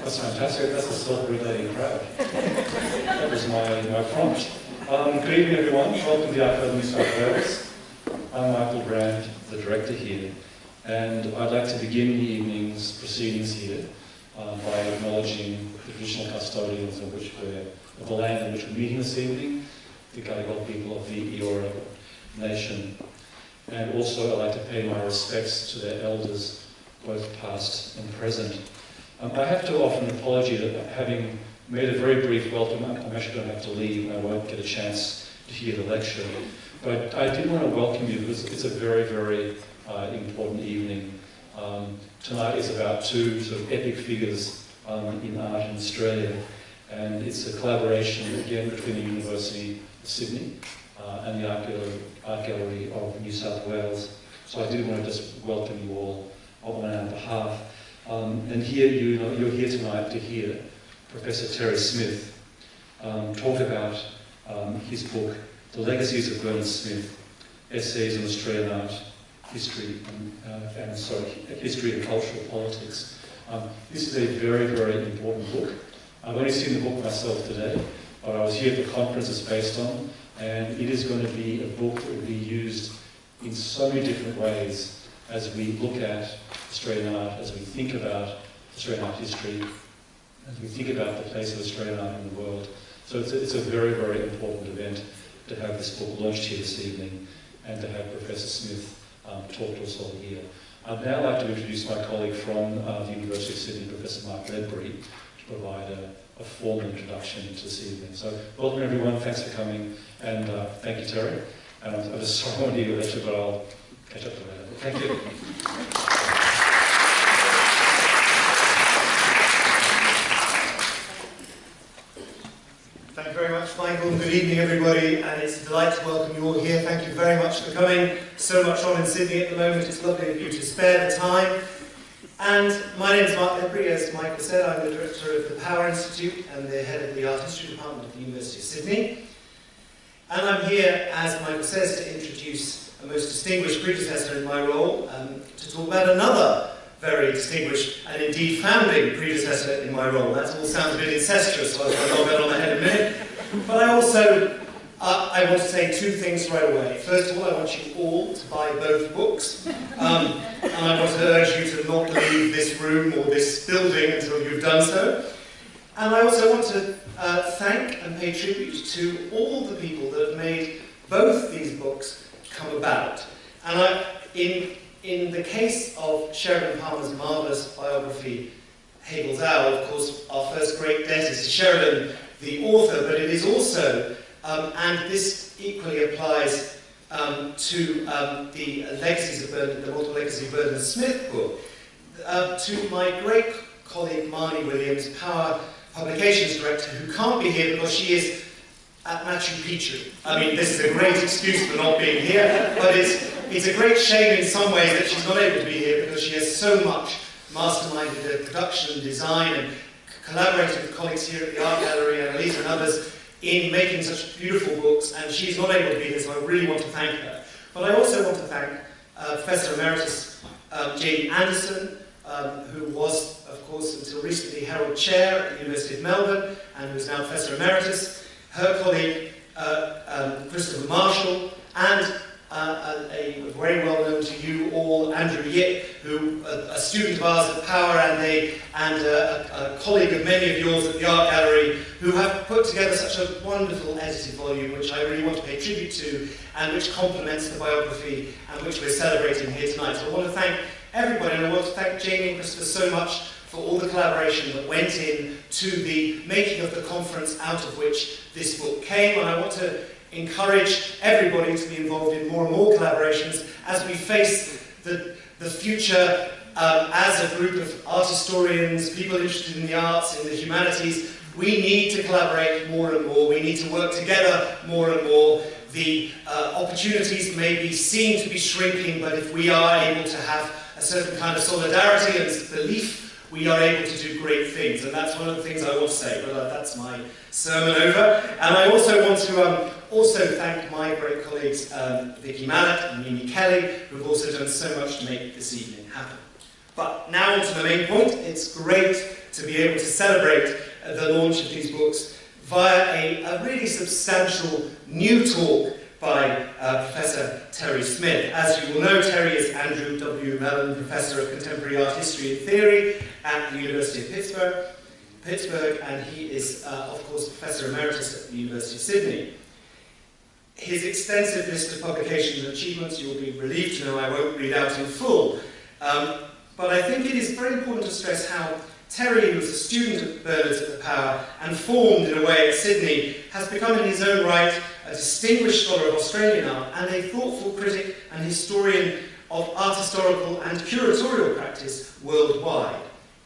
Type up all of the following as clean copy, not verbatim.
That's fantastic. That's a self-regulating crowd. That was my prompt. Good evening, everyone. Welcome to the Art Gallery of New South Wales. I'm Michael Brand, the director here, and I'd like to begin the evening's proceedings here by acknowledging the traditional custodians of the land in which we're meeting this evening, the Gadigal people of the Eora Nation. And also I'd like to pay my respects to their elders, both past and present. I have to offer an apology that having made a very brief welcome, I'm actually going to have to leave and I won't get a chance to hear the lecture. But I did want to welcome you because it's a very, very important evening. Tonight is about two sort of epic figures in art in Australia, and it's a collaboration again between the University of Sydney and the Art Gallery of New South Wales. So I did want to just welcome you all on our behalf. And here you're here tonight to hear Professor Terry Smith talk about his book, The Legacies of Bernard Smith, Essays on Australian Art, History and Cultural Politics. This is a very, very important book. I've only seen the book myself today, but I was here at the conference it's based on, and it is going to be a book that will be used in so many different ways as we look at Australian art, as we think about Australian art history, as we think about the place of Australian art in the world. So it's a very, very important event to have this book launched here this evening and to have Professor Smith talk to us all here. I'd now like to introduce my colleague from the University of Sydney, Professor Mark Ledbury, to provide a formal introduction to this evening. So welcome everyone, thanks for coming, and thank you, Terry. And I'm just sorry I won't hear your lecture, but I'll catch up to you later. Thank you. Thank you very much, Michael. Good evening, everybody, and it's a delight to welcome you all here. Thank you very much for coming. So much on in Sydney at the moment. It's lovely of you to spare the time. And my name is Mark Ledbury, as Michael said. I'm the director of the Power Institute and the head of the Art History Department at the University of Sydney. And I'm here, as Michael says, to introduce a most distinguished predecessor in my role, to talk about another very distinguished and indeed founding predecessor in my role. That all sounds a bit incestuous, so I'll log that on my head in a minute. But I also I want to say two things right away. First of all, I want you all to buy both books. And I want to urge you to not leave this room or this building until you've done so. And I also want to thank and pay tribute to all the people that have made both these books come about. And in the case of Sheridan Palmer's marvellous biography, Hegel's Owl, of course, our first great debt is to Sheridan, the author, but it is also, and this equally applies to the Legacies of Bernard, the Multiple Legacy of Bernard Smith book, to my great colleague Marnie Williams, Power Publications Director, who can't be here because she is at Machu Picchu. I mean, this is a great excuse for not being here, but it's a great shame in some ways that she's not able to be here because she has so much masterminded the production and design and collaborated with colleagues here at the Art Gallery and Elisa and others in making such beautiful books, and she's not able to be here, so I really want to thank her. But I also want to thank Professor Emeritus Jane Anderson, who was, of course, until recently Herald Chair at the University of Melbourne, and who is now Professor Emeritus, her colleague Christopher Marshall, and a very well known to you all, Andrew Yip, who a student of ours at Power and a colleague of many of yours at the Art Gallery, who have put together such a wonderful edited volume, which I really want to pay tribute to, and which complements the biography and which we're celebrating here tonight. So I want to thank everybody, and I want to thank Jamie and Christopher so much for all the collaboration that went in to the making of the conference, out of which this book came, and I want to encourage everybody to be involved in more and more collaborations as we face the future as a group of art historians, people interested in the arts, in the humanities. We need to collaborate more and more. We need to work together more and more. The opportunities may be seen to be shrinking, but if we are able to have a certain kind of solidarity and belief, we are able to do great things. And that's one of the things I want to say, but that's my sermon over. And I also want to also thank my great colleagues Vicky Mallett and Mimi Kelly, who have also done so much to make this evening happen. But now on to the main point. It's great to be able to celebrate the launch of these books via a really substantial new talk by Professor Terry Smith. As you will know, Terry is Andrew W. Mellon Professor of Contemporary Art History and Theory at the University of Pittsburgh, and he is, of course, Professor Emeritus at the University of Sydney. His extensive list of publications and achievements you'll be relieved to know I won't read out in full, but I think it is very important to stress how Terry, who was a student at Bernards at the Power and formed in a way at Sydney, has become in his own right a distinguished scholar of Australian art and a thoughtful critic and historian of art historical and curatorial practice worldwide.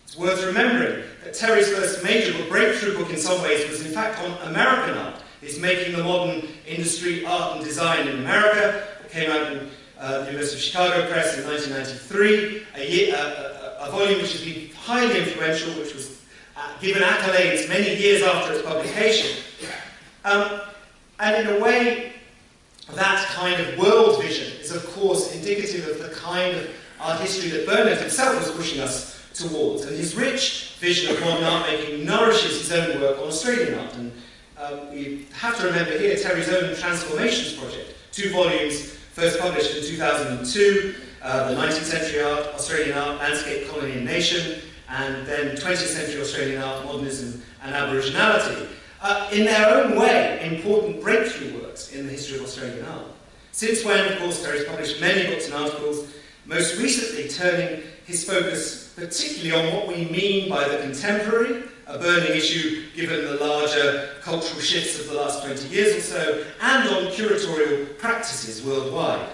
It's worth remembering that Terry's first major breakthrough book in some ways was in fact on American art. It's Making the Modern Industry, Art and Design in America. It came out in the University of Chicago Press in 1993, a volume which has been highly influential, which was given accolades many years after its publication. And in a way, that kind of world vision is of course indicative of the kind of art history that Bernard himself was pushing us towards. And his rich vision of modern art making nourishes his own work on Australian art. And we have to remember here Terry's own Transformations project, 2 volumes, first published in 2002, the 19th Century Art, Australian Art, Landscape, Colony and Nation, and then 20th Century Australian Art, Modernism and Aboriginality. In their own way, important breakthrough works in the history of Australian art. Since when, of course, Terry's published many books and articles, most recently turning his focus particularly on what we mean by the contemporary, a burning issue given the larger cultural shifts of the last 20 years or so, and on curatorial practices worldwide.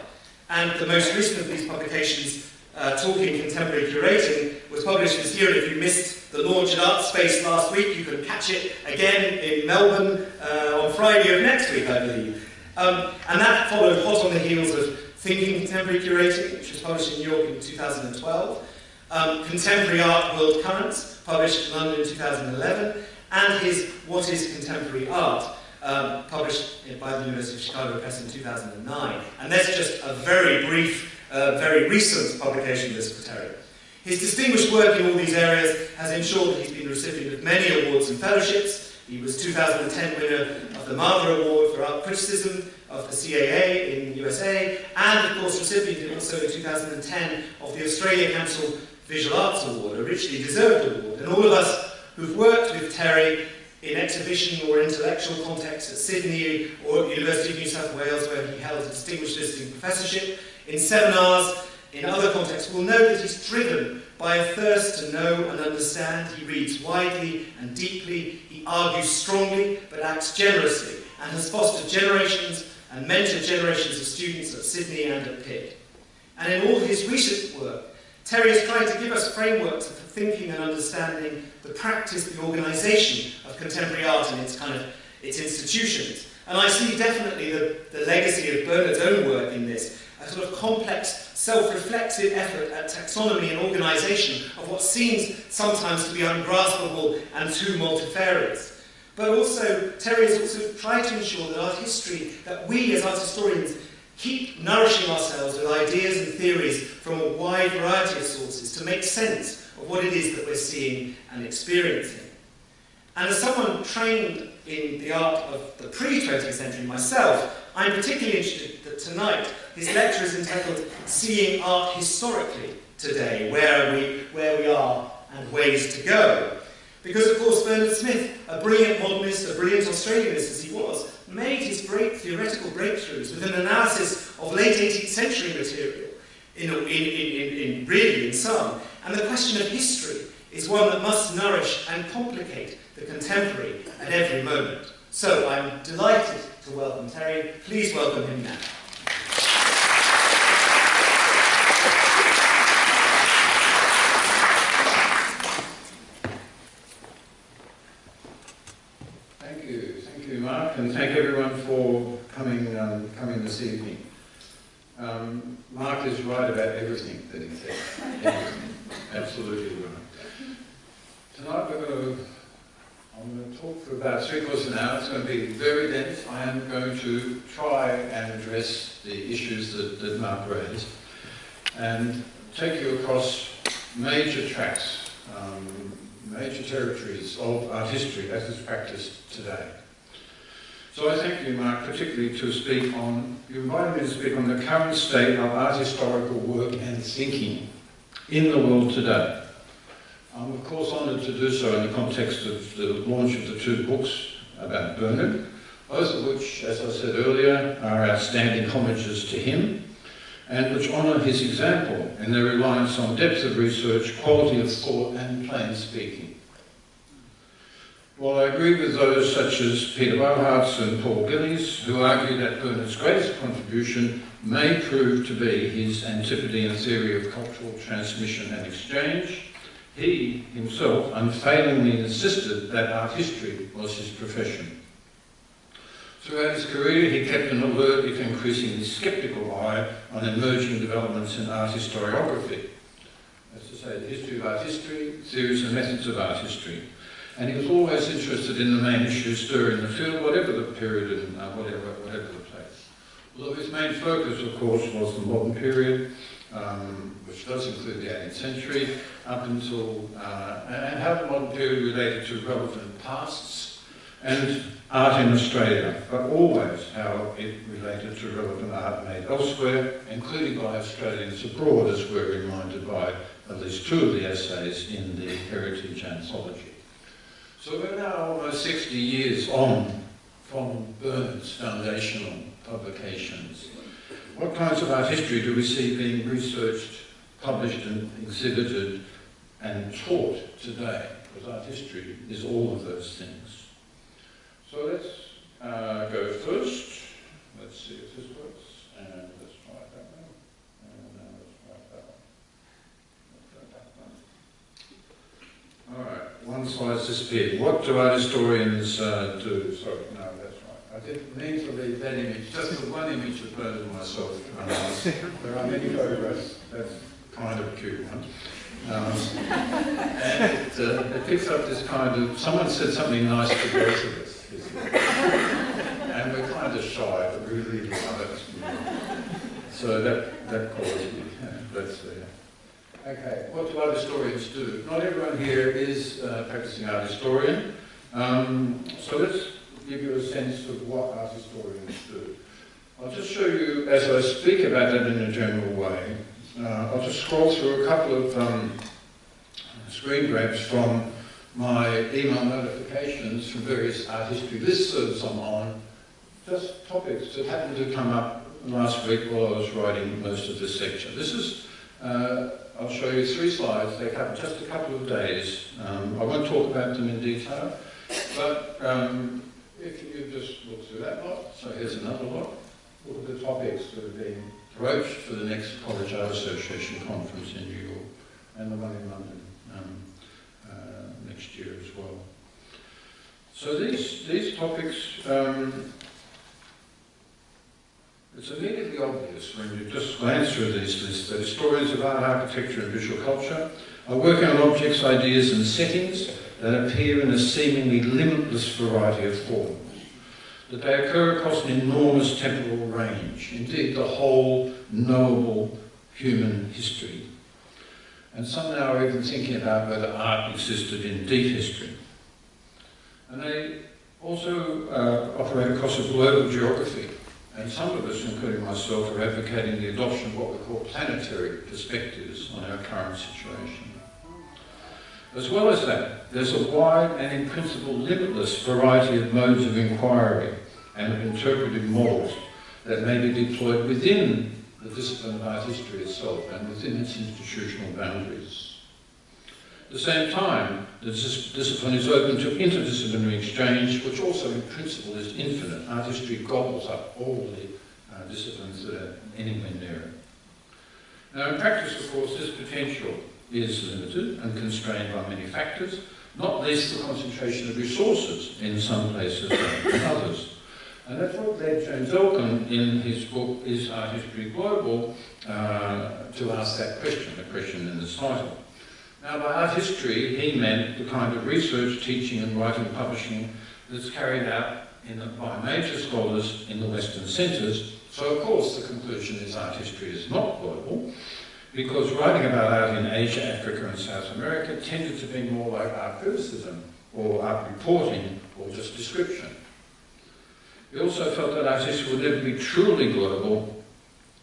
And the most recent of these publications, Talking Contemporary Curating, was published this year. If you missed the launch at Art Space last week, you can catch it again in Melbourne on Friday of next week, I believe. And that followed hot on the heels of Thinking Contemporary Curating, which was published in New York in 2012, Contemporary Art World Currents, published in London in 2011, and his What is Contemporary Art, published by the University of Chicago Press in 2009. And that's just a very brief, very recent publication list for Terry. His distinguished work in all these areas has ensured that he's been the recipient of many awards and fellowships. He was 2010 winner of the Martha Award for Art Criticism of the CAA in the USA, and of course recipient also in 2010 of the Australia Council Visual Arts Award, a richly deserved award. And all of us who've worked with Terry in exhibition or intellectual contexts at Sydney or at the University of New South Wales, where he held a distinguished visiting professorship, in seminars, in other contexts, will know that he's driven by a thirst to know and understand. He reads widely and deeply, he argues strongly but acts generously, and has fostered generations and mentored generations of students at Sydney and at Pitt. And in all his recent work, Terry has tried to give us frameworks for thinking and understanding the practice, the organisation of contemporary art and its institutions. And I see definitely the legacy of Bernard's own work in this, a sort of complex, self-reflexive effort at taxonomy and organisation of what seems sometimes to be ungraspable and too multifarious. But also, Terry has also tried to ensure that art history, that we as art historians keep nourishing ourselves with ideas and theories from a wide variety of sources to make sense of what it is that we're seeing and experiencing. And as someone trained in the art of the pre-20th century myself, I'm particularly interested that tonight his lecture is entitled Seeing Art Historically Today, where we are and ways to go. Because of course Bernard Smith, a brilliant modernist, a brilliant Australianist as he was, made his great theoretical breakthroughs with an analysis of late 18th century material, in some. And the question of history is one that must nourish and complicate the contemporary at every moment. So I'm delighted to welcome Terry. Please welcome him now. Thank you, Mark, and thank everyone for coming this evening. Mark is right about everything that he said. Everything. Absolutely right. Tonight I'm going to talk for about 3/4 an hour. It's going to be very dense. I am going to try and address the issues that Mark raised and take you across major tracks, major territories of art history as it's practiced today. So I thank you, Mark, particularly to speak on, you invited me to speak on the current state of art historical work and thinking in the world today. I'm of course honoured to do so in the context of the launch of the 2 books about Bernard, both of which, as I said earlier, are outstanding homages to him, and which honour his example in their reliance on depth of research, quality of thought and plain speaking. While I agree with those such as Peter Bauhartz and Paul Gillies, who argue that Bernard's greatest contribution may prove to be his Antipodean theory of cultural transmission and exchange, he himself unfailingly insisted that art history was his profession. Throughout his career, he kept an alert, if increasingly sceptical eye on emerging developments in art historiography. That's to say, the history of art history, theories and methods of art history. And he was always interested in the main issues stirring the field, whatever the period and whatever the place. Although his main focus, of course, was the modern period, which does include the 18th century, up until, and how the modern period related to relevant pasts and art in Australia, but always how it related to relevant art made elsewhere, including by Australians abroad, as we're reminded by at least 2 of the essays in the Heritage Anthology. So we're now almost 60 years on from Bernard's foundational publications. What kinds of art history do we see being researched, published and exhibited and taught today? Because art history is all of those things. So let's go first. Let's see if this works. And let's try that one. And now let's try that one. All right, one slide's disappeared. What do art historians do? Sorry, no, that's right. I didn't mean to leave that image, just the one image of Bernard and myself. There are many photographs. That's kind of a cute one. And it picks up this kind of, someone said something nice to both of us. And we're kind of shy, but we really love it. So that quality, that's there. Okay, what do art historians do? Not everyone here is practicing art historian. So let's give you a sense of what art historians do. I'll just show you, as I speak about that in a general way, I'll just scroll through a couple of screen grabs from my email notifications from various art history listservs I'm on, just topics that happened to come up last week while I was writing most of this lecture. This is, I'll show you 3 slides, they cover just a couple of days. I won't talk about them in detail, but if you just look through that lot, so here's another lot, look at the topics that are being broached for the next College Art Association conference in New York, and the one in London next year as well. So these topics, it's immediately obvious when you just glance through these lists that historians of art, architecture and visual culture are working on objects, ideas and settings that appear in a seemingly limitless variety of forms, that they occur across an enormous temporal range, indeed the whole knowable human history. And some now are even thinking about whether art existed in deep history. And they also operate across a global geography. And some of us, including myself, are advocating the adoption of what we call planetary perspectives on our current situation. As well as that, there's a wide and in principle limitless variety of modes of inquiry and of interpretive models that may be deployed within the discipline of art history itself and within its institutional boundaries. At the same time, the discipline is open to interdisciplinary exchange, which also in principle is infinite. Art history gobbles up all the disciplines that are anywhere near it. Now in practice, of course, this potential is limited and constrained by many factors, not least the concentration of resources in some places than others. And that's what led James Elkin in his book, Is Art History Global, to ask that question, the question in this title. Now by art history, he meant the kind of research, teaching and writing publishing that's carried out by major scholars in the Western centres. So of course the conclusion is art history is not global, because writing about art in Asia, Africa and South America tended to be more like art criticism or art reporting or just description. He also felt that art history would never be truly global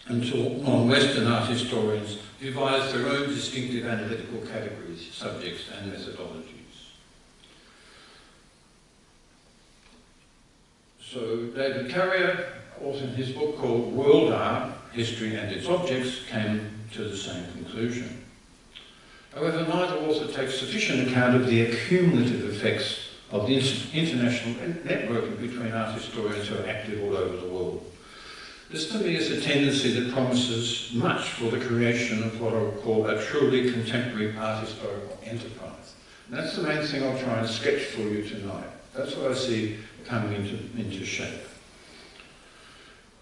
until non-Western art historians devised their own distinctive analytical categories, subjects and methodologies. So David Carrier, also in his book called World Art, History and Its Objects, came to the same conclusion. However, neither author takes sufficient account of the accumulative effects of the international networking between art historians who are active all over the world. This to me is a tendency that promises much for the creation of what I would call a truly contemporary art historical enterprise. And that's the main thing I'll try and sketch for you tonight. That's what I see coming into shape.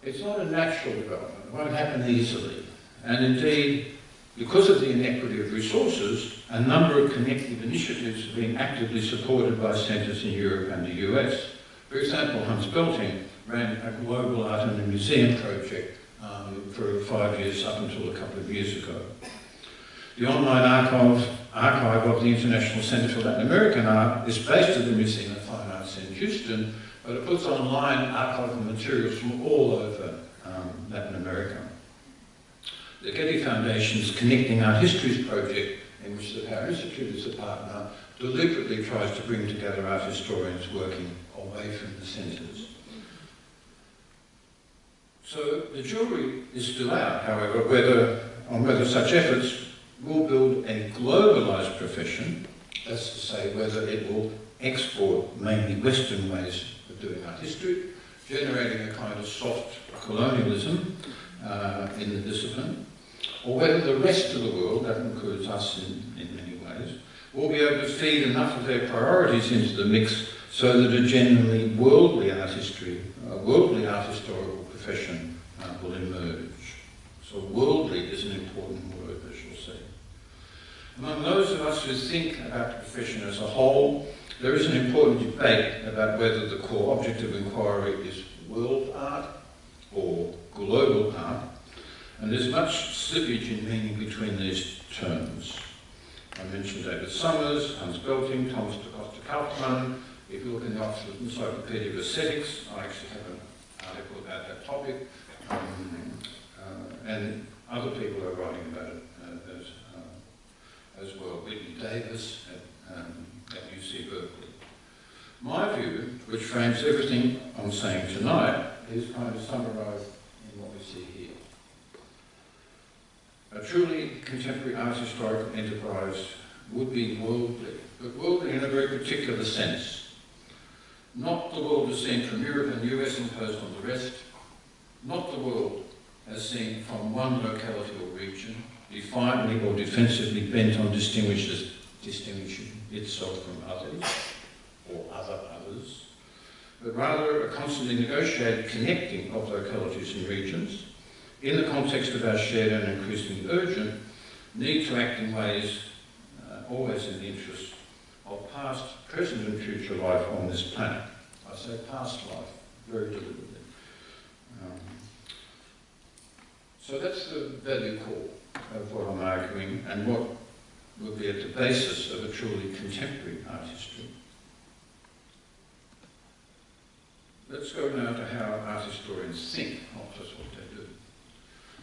It's not a natural development, it won't happen easily. And indeed, because of the inequity of resources, a number of connective initiatives are being actively supported by centres in Europe and the US. For example, Hans Belting ran a global art in a museum project for 5 years up until a couple of years ago. The online archive of the International Centre for Latin American Art is based at the Museum of Fine Arts in Houston, but it puts online archival materials from all over Latin America. The Getty Foundation's Connecting Art Histories project, in which the Power Institute is a partner, deliberately tries to bring together art historians working away from the centres. So the jury is still out, however, on whether such efforts will build a globalised profession, that's to say whether it will export mainly Western ways of doing art history, generating a kind of soft colonialism in the discipline, or whether the rest of the world, that includes us in many ways, will be able to feed enough of their priorities into the mix so that a genuinely worldly art history, worldly art historical profession will emerge. So worldly is an important word, as you'll see. Among those of us who think about the profession as a whole, there is an important debate about whether the core object of inquiry is world art or global art, and there's much slippage in meaning between these terms. I mentioned David Summers, Hans Belting, Thomas da Costa Kaufmann. If you look in the Oxford Encyclopedia of Aesthetics, I actually have an article about that topic, and other people are writing about it as well. Whitney Davis at UC Berkeley. My view, which frames everything I'm saying tonight, is kind of summarised in what we see here. A truly contemporary art historical enterprise would be worldly, but worldly in a very particular sense. Not the world as seen from Europe and the US imposed on the rest, not the world as seen from one locality or region, defiantly or defensively bent on distinguishing itself from others, or others, but rather a constantly negotiated connecting of localities and regions in the context of our shared and increasingly urgent need to act in ways always in the interest of past, present and future life on this planet. I say past life very deliberately. So that's the value core of what I'm arguing and what will be at the basis of a truly contemporary art history. Let's go now to how art historians think, not just what they do.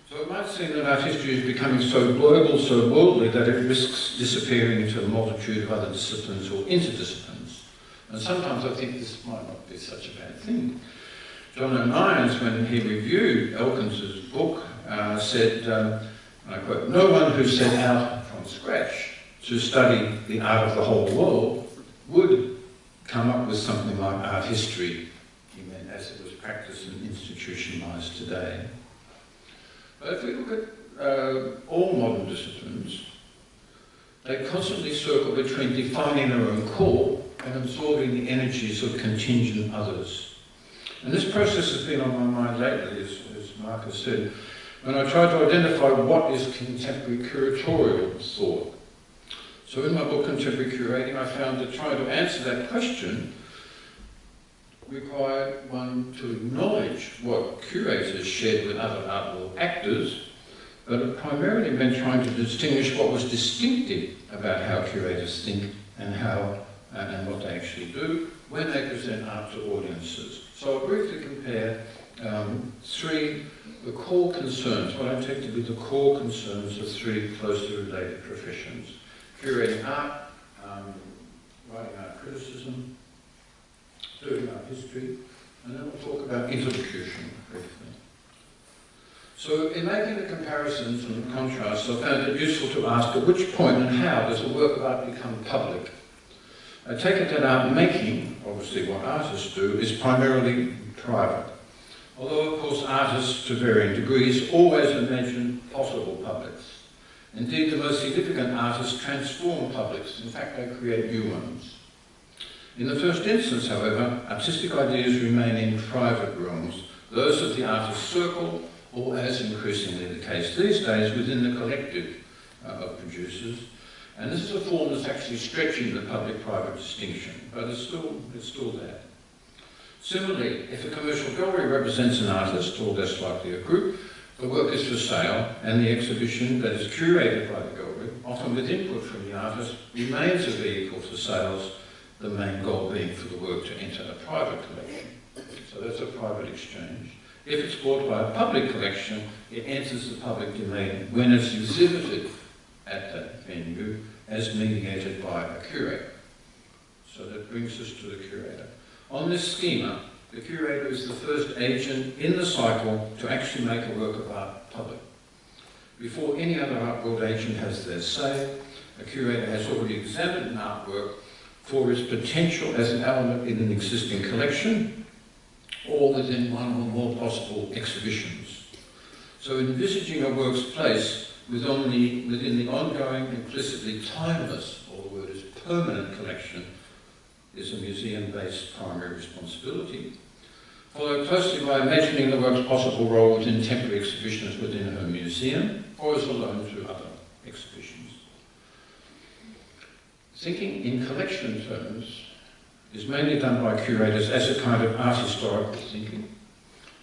So it might seem that art history is becoming so global, so worldly, that it risks disappearing into a multitude of other disciplines or interdisciplines. And sometimes I think this might not be such a bad thing. John O'Nions, when he reviewed Elkins's book, said, and I quote, "No one who set out from scratch to study the art of the whole world would come up with something like art history, he meant as it was practiced and institutionalised today." But if we look at all modern disciplines, they constantly circle between defining their own core and absorbing the energies of contingent others. And this process has been on my mind lately, as Marcus said, when I tried to identify what is contemporary curatorial thought. So in my book, Contemporary Curating, I found that trying to answer that question required one to acknowledge what curators shared with other art world actors, but it primarily meant trying to distinguish what was distinctive about how curators think and how and what they actually do when they present art to audiences. So I'll briefly compare the core concerns, what I take to be the core concerns of three closely related professions: curating art, writing art criticism, doing art history, and then we'll talk about interlocution briefly. So in making the comparisons and the contrasts, I found it useful to ask at which point and how does a work of art become public? I take it that art making, obviously what artists do, is primarily private. Although, of course, artists, to varying degrees, always imagine possible publics. Indeed, the most significant artists transform publics. In fact, they create new ones. In the first instance, however, artistic ideas remain in private realms, those of the artist's circle, or as increasingly the case these days, within the collective of producers. And this is a form that's actually stretching the public-private distinction, but it's still there. Similarly, if a commercial gallery represents an artist, or less likely a group, the work is for sale, and the exhibition that is curated by the gallery, often with input from the artist, remains a vehicle for sales, the main goal being for the work to enter a private collection. So that's a private exchange. If it's bought by a public collection, it enters the public domain when it's exhibited at that venue as mediated by a curator. So that brings us to the curator. On this schema, the curator is the first agent in the cycle to actually make a work of art public. Before any other art world agent has their say, a curator has already examined an artwork for its potential as an element in an existing collection or within one or more possible exhibitions. So envisaging a work's place within the ongoing, implicitly timeless, or the word is permanent collection, is a museum-based primary responsibility, followed closely by imagining the work's possible role within temporary exhibitions within her museum, or as a loan to other exhibitions. Thinking in collection terms is mainly done by curators as a kind of art historical thinking,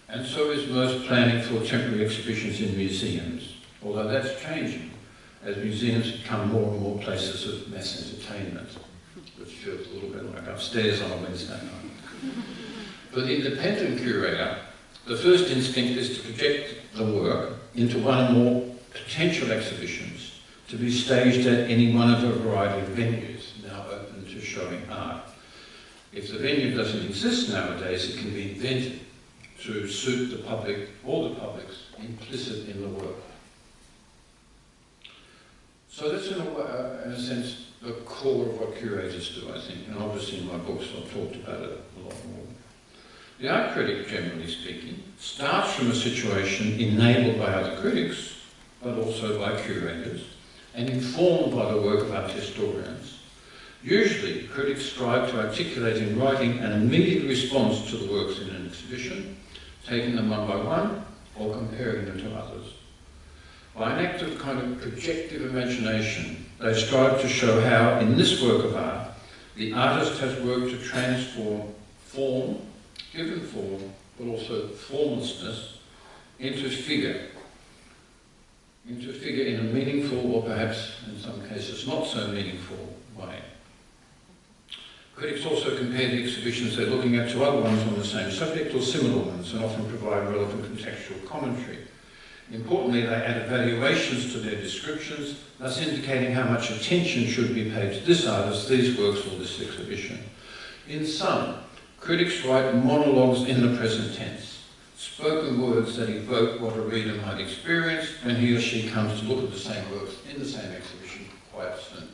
and so is most planning for temporary exhibitions in museums, although that's changing as museums become more and more places of mass entertainment, which feels a little bit like upstairs on a Wednesday night. For the independent curator, the first instinct is to project the work into one or more potential exhibitions to be staged at any one of a variety of venues now open to showing art. If the venue doesn't exist nowadays, it can be invented to suit the public, or the public's, implicit in the work. So that's in a sense the core of what curators do, I think, and obviously in my books I've talked about it a lot more. The art critic, generally speaking, starts from a situation enabled by other critics, but also by curators, and informed by the work of art historians. Usually, critics strive to articulate in writing an immediate response to the works in an exhibition, taking them one by one, or comparing them to others. By an act of kind of projective imagination, they strive to show how, in this work of art, the artist has worked to transform form, given form, but also formlessness, into figure in a meaningful, or perhaps in some cases not so meaningful way. Critics also compare the exhibitions they're looking at to other ones on the same subject or similar ones, and often provide relevant contextual commentary. Importantly, they add evaluations to their descriptions, thus indicating how much attention should be paid to this artist, these works, or this exhibition. In sum, critics write monologues in the present tense, spoken words that evoke what a reader might experience when he or she comes to look at the same works in the same exhibition quite soon.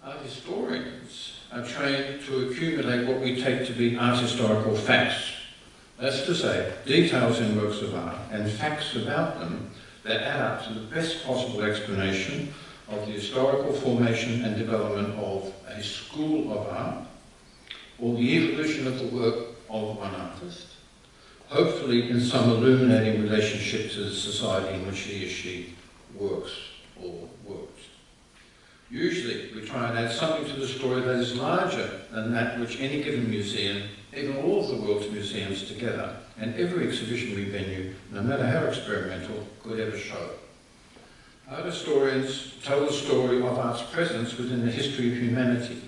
Art historians are trained to accumulate what we take to be art historical facts. That's to say, details in works of art and facts about them that add up to the best possible explanation of the historical formation and development of a school of art, or the evolution of the work of one artist, hopefully in some illuminating relationship to the society in which he or she works or worked. Usually, we try and add something to the story that is larger than that which any given museum, even all of the world's museums together, and every exhibitionary venue, no matter how experimental, could ever show. Art historians tell the story of art's presence within the history of humanity,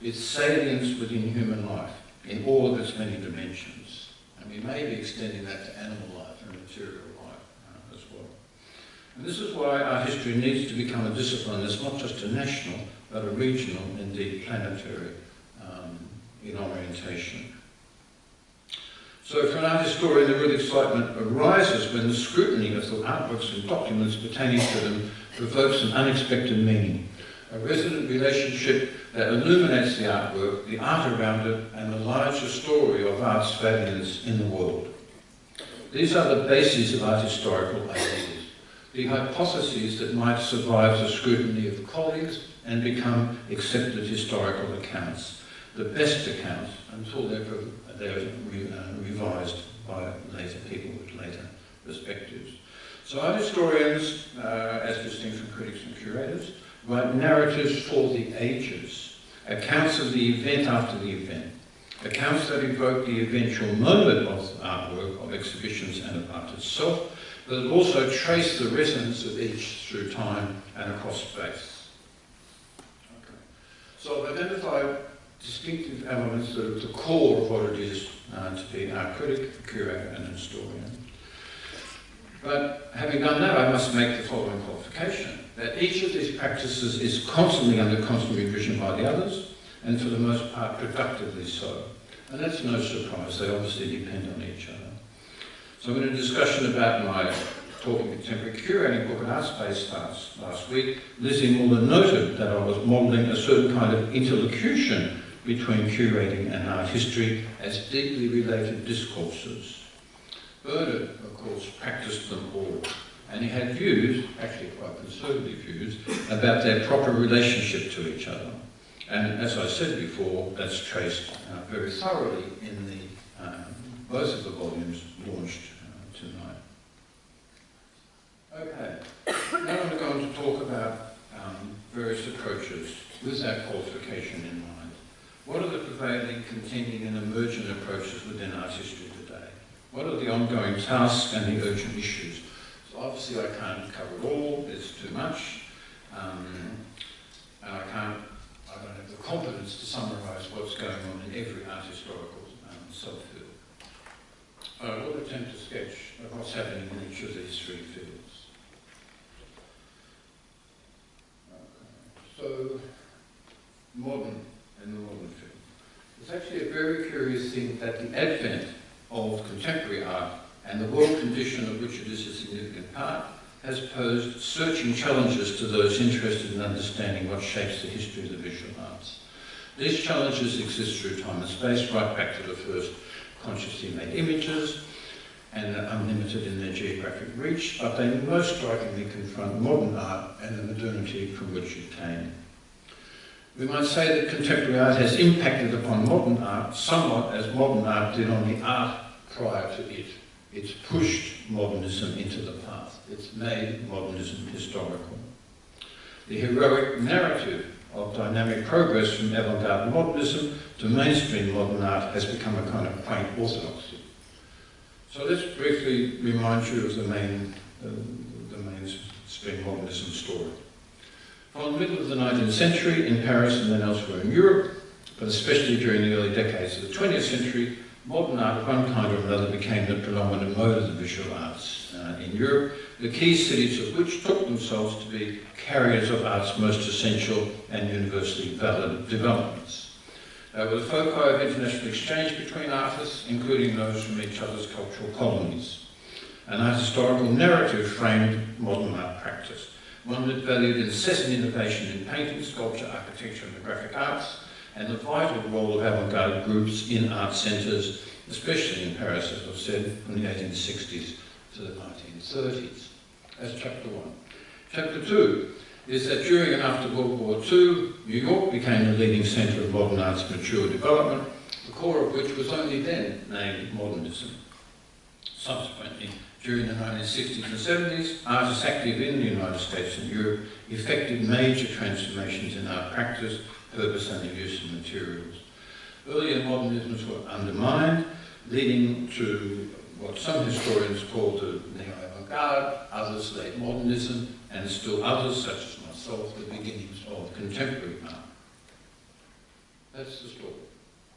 its salience within human life, in all of its many dimensions. And we may be extending that to animal life and material life as well. And this is why art history needs to become a discipline that's not just a national, but a regional, indeed planetary, in orientation. So for an art historian, the real excitement arises when the scrutiny of the artworks and documents pertaining to them provokes an unexpected meaning, a resonant relationship that illuminates the artwork, the art around it, and the larger story of art's values in the world. These are the bases of art historical ideas, the hypotheses that might survive the scrutiny of colleagues and become accepted historical accounts, the best accounts until they're revised by later people with later perspectives. So art historians, as distinct from critics and curators, write narratives for the ages, accounts of the event after the event, accounts that evoke the eventual moment of artwork, of exhibitions and of art itself, but that also trace the resonance of each through time and across space. Okay. So I've identified distinctive elements that are at the core of what it is to be an art critic, a curator and a historian. But having done that, I must make the following qualification, that each of these practices is constantly under constant revision by the others, and for the most part productively so. And that's no surprise, they obviously depend on each other. So in a discussion about my Talking Contemporary Curating book at Artspace last week, Lizzie Muller noted that I was modelling a certain kind of interlocution between curating and art history as deeply related discourses. Bernard, of course, practiced them all, and he had views, actually quite conservative views, about their proper relationship to each other. And as I said before, that's traced very thoroughly in the, both of the volumes launched tonight. Okay, now I'm going to talk about various approaches with that qualification in mind. What are the prevailing, contending and emergent approaches within art history today? What are the ongoing tasks and the urgent issues? So obviously I can't cover it all, it's too much, and I don't have the competence to summarise what's going on in every art historical subfield. I will attempt to sketch what's happening in each of these three fields. Okay. So, modern and the modern field. It's actually a very curious thing that the advent of contemporary art and the world condition of which it is a significant part has posed searching challenges to those interested in understanding what shapes the history of the visual arts. These challenges exist through time and space, right back to the first consciously made images, and are unlimited in their geographic reach, but they most strikingly confront modern art and the modernity from which it came. We might say that contemporary art has impacted upon modern art somewhat as modern art did on the art prior to it. It's pushed modernism into the past. It's made modernism historical. The heroic narrative of dynamic progress from avant-garde modernism to mainstream modern art has become a kind of quaint orthodoxy. So let's briefly remind you of the mainstream modernism story. From the middle of the 19th century in Paris and then elsewhere in Europe, but especially during the early decades of the 20th century, modern art of one kind or another became the predominant mode of the visual arts in Europe, the key cities of which took themselves to be carriers of art's most essential and universally valid developments. They were the foci of international exchange between artists, including those from each other's cultural colonies. An art historical narrative framed modern art practice, one that valued incessant innovation in painting, sculpture, architecture and the graphic arts, and the vital role of avant-garde groups in art centres, especially in Paris, as I've said, from the 1860s to the 1930s. That's chapter 1. Chapter 2 is that during and after World War II, New York became the leading centre of modern art's mature development, the core of which was only then named modernism. Subsequently, during the 1960s and 70s, artists active in the United States and Europe effected major transformations in art practice, purpose and the use of materials. Earlier modernisms were undermined, leading to what some historians call the neo-avant-garde, others late modernism, and still others, such as myself, the beginnings of contemporary art. That's the story.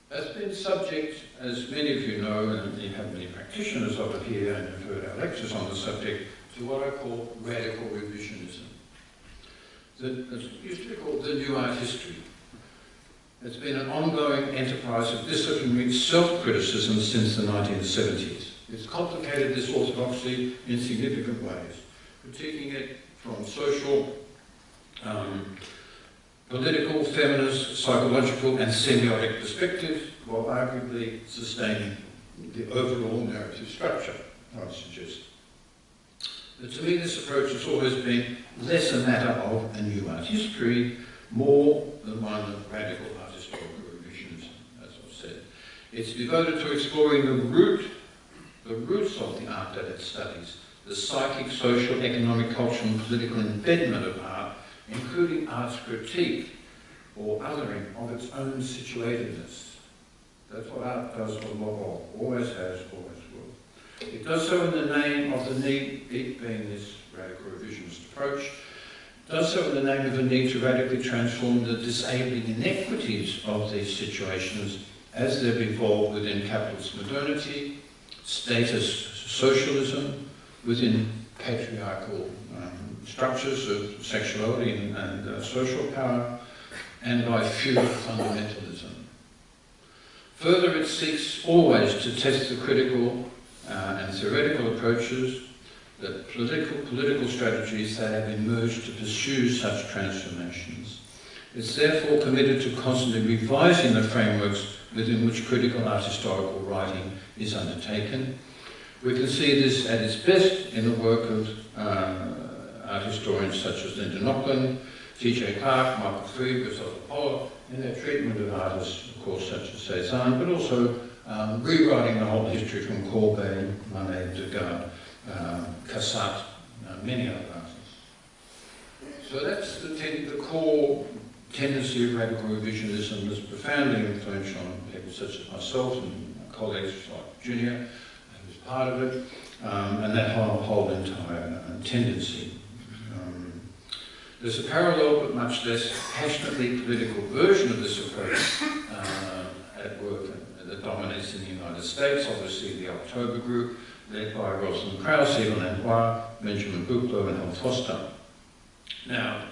That's been subject, as many of you know, and you have many practitioners of it here, and have heard our lectures on the subject, to what I call radical revisionism. It used to be called the new art history. It's been an ongoing enterprise of disciplinary self-criticism since the 1970s. It's complicated this orthodoxy in significant ways, critiquing it from social, political, feminist, psychological and semiotic perspectives, while arguably sustaining the overall narrative structure, I would suggest. But to me, this approach has always been less a matter of a new art history, more than one of radical art historical revisionism, as I've said. It's devoted to exploring the roots of the art that it studies, the psychic, social, economic, cultural and political embedment of art, including art's critique or othering of its own situatedness. That's what art does a lot of, always has, always will. It does so in the name of the need, it being this radical revisionist approach, does so in the name of the need to radically transform the disabling inequities of these situations as they've evolved within capitalist modernity, status socialism, within patriarchal structures of sexuality and social power, and by feudal fundamentalism. Further, it seeks always to test the critical and theoretical approaches, the political strategies that have emerged to pursue such transformations. It's therefore committed to constantly revising the frameworks within which critical art historical writing is undertaken. We can see this at its best in the work of art historians such as Linda Nochlin, T.J. Clark, Michael Fried, Griselda Poller, in their treatment of artists, of course, such as Cézanne, but also rewriting the whole history from Courbet, Manet, Degas, Cassatt, many other artists. So that's the core tendency of radical revisionism that's profoundly influential on people such as myself and colleagues like Junia, who's part of it, and that whole entire tendency. There's a parallel but much less passionately political version of this approach at work that dominates in the United States, obviously the October Group, led by Rosalind Krauss, Yvon Lanois, Benjamin Buchloh and Hal Foster. Now,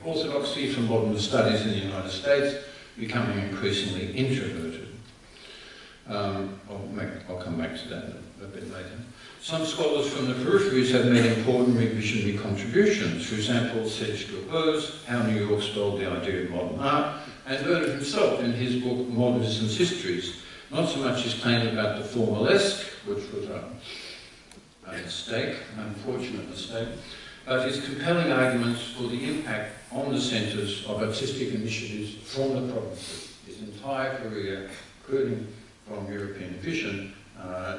orthodoxy from modern studies in the United States becoming increasingly introverted. I'll come back to that a bit later. Some scholars from the peripheries have made important revisionary contributions. For example, Serge Gilbert's How New York Stole the Idea of Modern Art, and Bernard himself in his book Modernism's Histories. Not so much his claim about the formalesque, which was a mistake, an unfortunate mistake, but his compelling arguments for the impact on the centres of artistic initiatives from the provinces. His entire career, including from European vision,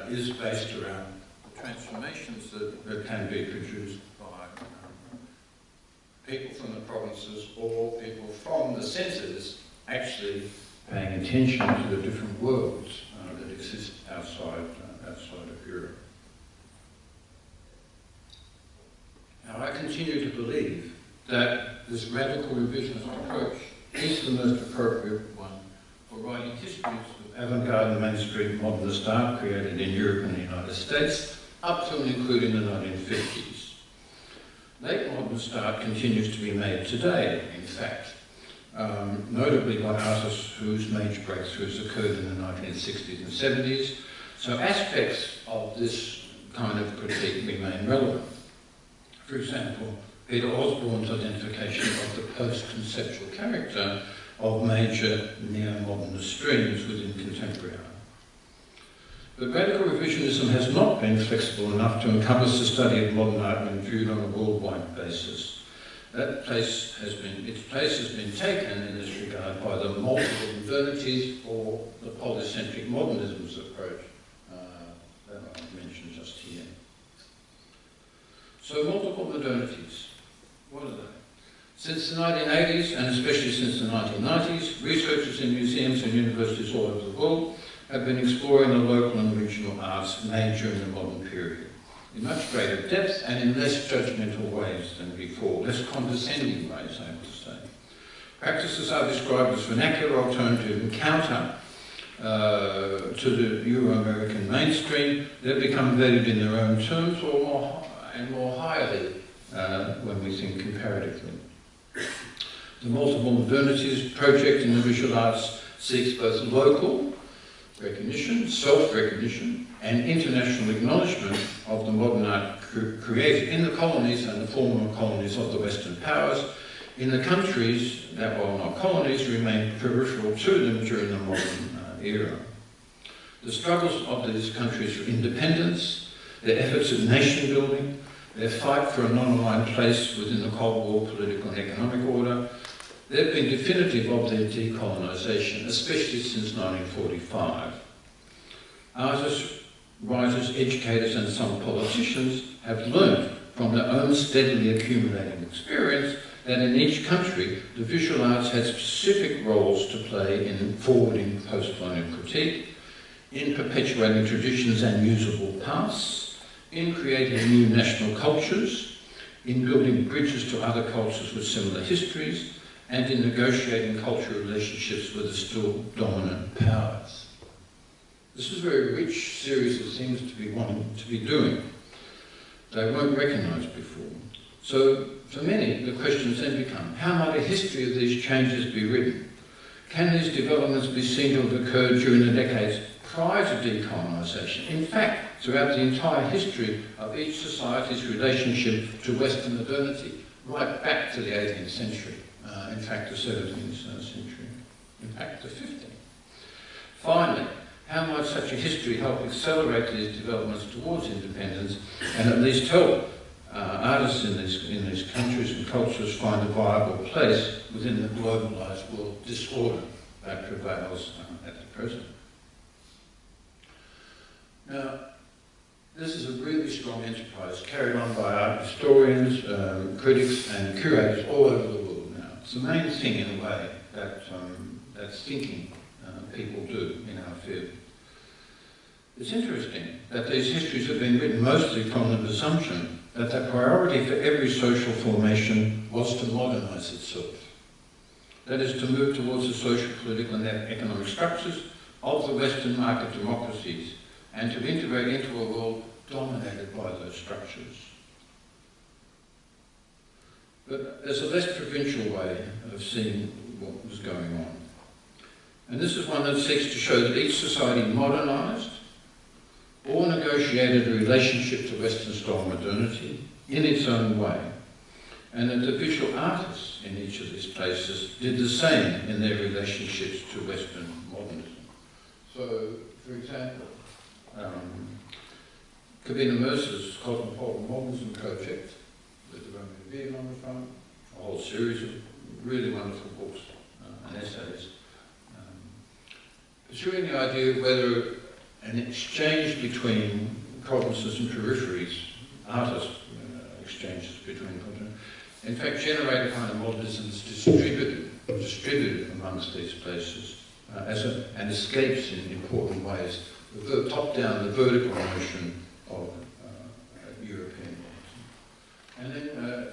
is based around the transformations that can be produced by people from the provinces or people from the centres actually paying attention to the different worlds that exist outside of Europe. Now, I continue to believe that this radical revisionist approach is the most appropriate one for writing histories of avant-garde and mainstream modernist art created in Europe and the United States, up to and including the 1950s. Late modernist art continues to be made today, in fact, notably by artists whose major breakthroughs occurred in the 1960s and 70s, so aspects of this kind of critique remain relevant. For example, Peter Osborne's identification of the post-conceptual character of major neo-modernist streams within contemporary art. But radical revisionism has not been flexible enough to encompass the study of modern art when viewed on a worldwide basis. Its place has been taken in this regard by the multiple modernities or the polycentric modernism's approach that I mentioned just here. So multiple modernities, what are they? Since the 1980s, and especially since the 1990s, researchers in museums and universities all over the world have been exploring the local and regional arts made during the modern period, in much greater depth and in less judgmental ways than before, less condescending ways, I have to say. Practices are described as vernacular, alternative, and counter to the Euro-American mainstream. They've become valued in their own terms or more highly when we think comparatively. The Multiple Modernities project in the visual arts seeks both local recognition, self-recognition, and international acknowledgement of the modern art created in the colonies and the former colonies of the Western powers, in the countries that, while not colonies, remained peripheral to them during the modern era. The struggles of these countries for independence, their efforts at nation building, their fight for a non-aligned place within the Cold War political and economic order, they've been definitive of their decolonisation, especially since 1945. Artists, writers, educators and some politicians have learned from their own steadily accumulating experience that in each country the visual arts had specific roles to play in forwarding post-colonial critique, in perpetuating traditions and usable pasts, in creating new national cultures, in building bridges to other cultures with similar histories, and in negotiating cultural relationships with the still dominant powers. This is a very rich series of things to be wanting to be doing. They weren't recognised before. So, for many, the questions then become, how might a history of these changes be written? Can these developments be seen to have occurred during the decades prior to decolonisation? In fact, throughout the entire history of each society's relationship to Western modernity, right back to the 18th century, in fact the 17th century, in fact the 15th. Finally, how might such a history help accelerate these developments towards independence and at least help artists in these countries and cultures find a viable place within the globalised world disorder that prevails at the present? Now, this is a really strong enterprise carried on by art historians, critics and curators all over the world now. It's the main thing in a way that thinking people do in our field. It's interesting that these histories have been written mostly from the presumption that the priority for every social formation was to modernise itself. That is, to move towards the social, political and economic structures of the Western market democracies and to integrate into a world dominated by those structures. But there's a less provincial way of seeing what was going on. And this is one that seeks to show that each society modernised or negotiated a relationship to Western-style modernity in its own way, and that the visual artists in each of these places did the same in their relationships to Western modernism. So, for example, Kavina Mercer's Cosmopolitan Modernism project, with the Roman Museum on the front, a whole series of really wonderful books and essays, pursuing the idea of whether an exchange between provinces and peripheries, artist exchanges between continents, in fact generate a kind of modernism that's distributed amongst these places and escapes in important ways the top-down, the vertical notion of European modernism. And then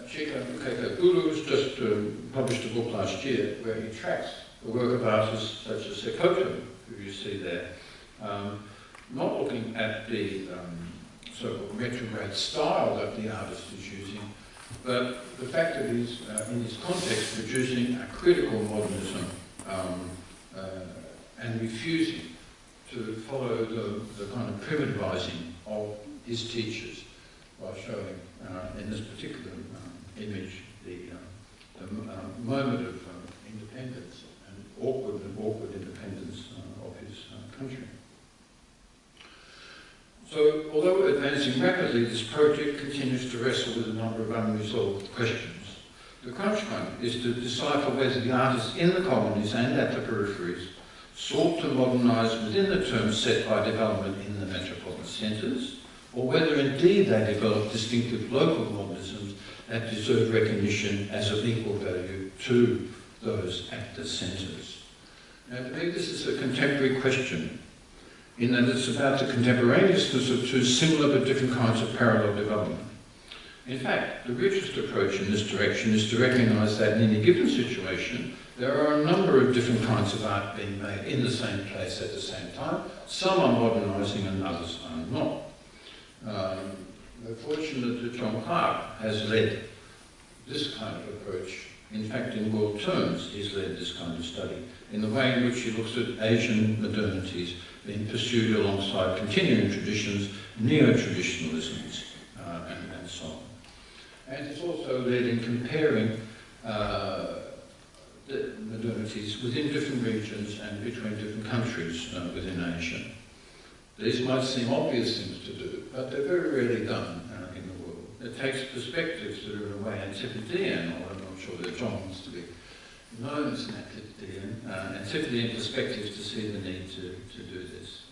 Chika Kekagulu's just published a book last year where he tracks the work of artists such as Sekoto, who you see there, not looking at the so-called retrograde style that the artist is using, but the fact that he's, in this context, producing a critical modernism and refusing to follow the kind of primitivizing of his teachers by showing, in this particular image, the moment of independence and awkward independence of his country. So, although advancing rapidly, this project continues to wrestle with a number of unresolved questions. The crunch point is to decipher whether the artists in the colonies and at the peripheries sought to modernise within the terms set by development in the metropolitan centres, or whether indeed they developed distinctive local modernisms that deserve recognition as of equal value to those at the centres. Now, to me, this is a contemporary question, in that it's about the contemporaneousness of two similar but different kinds of parallel development. In fact, the richest approach in this direction is to recognise that in any given situation, there are a number of different kinds of art being made in the same place at the same time. Some are modernising and others are not. We're fortunate that John Clark has led this kind of approach. In fact, in world terms, he's led this kind of study, in the way in which he looks at Asian modernities being pursued alongside continuing traditions, neo-traditionalisms, and so on. And it's also led in comparing the modernities within different regions and between different countries within Asia. These might seem obvious things to do, but they're very rarely done in the world. It takes perspectives that are in a way Antipodean, or I'm not sure that John wants to be known as an Antipodean, Antipodean perspectives to see the need to do this.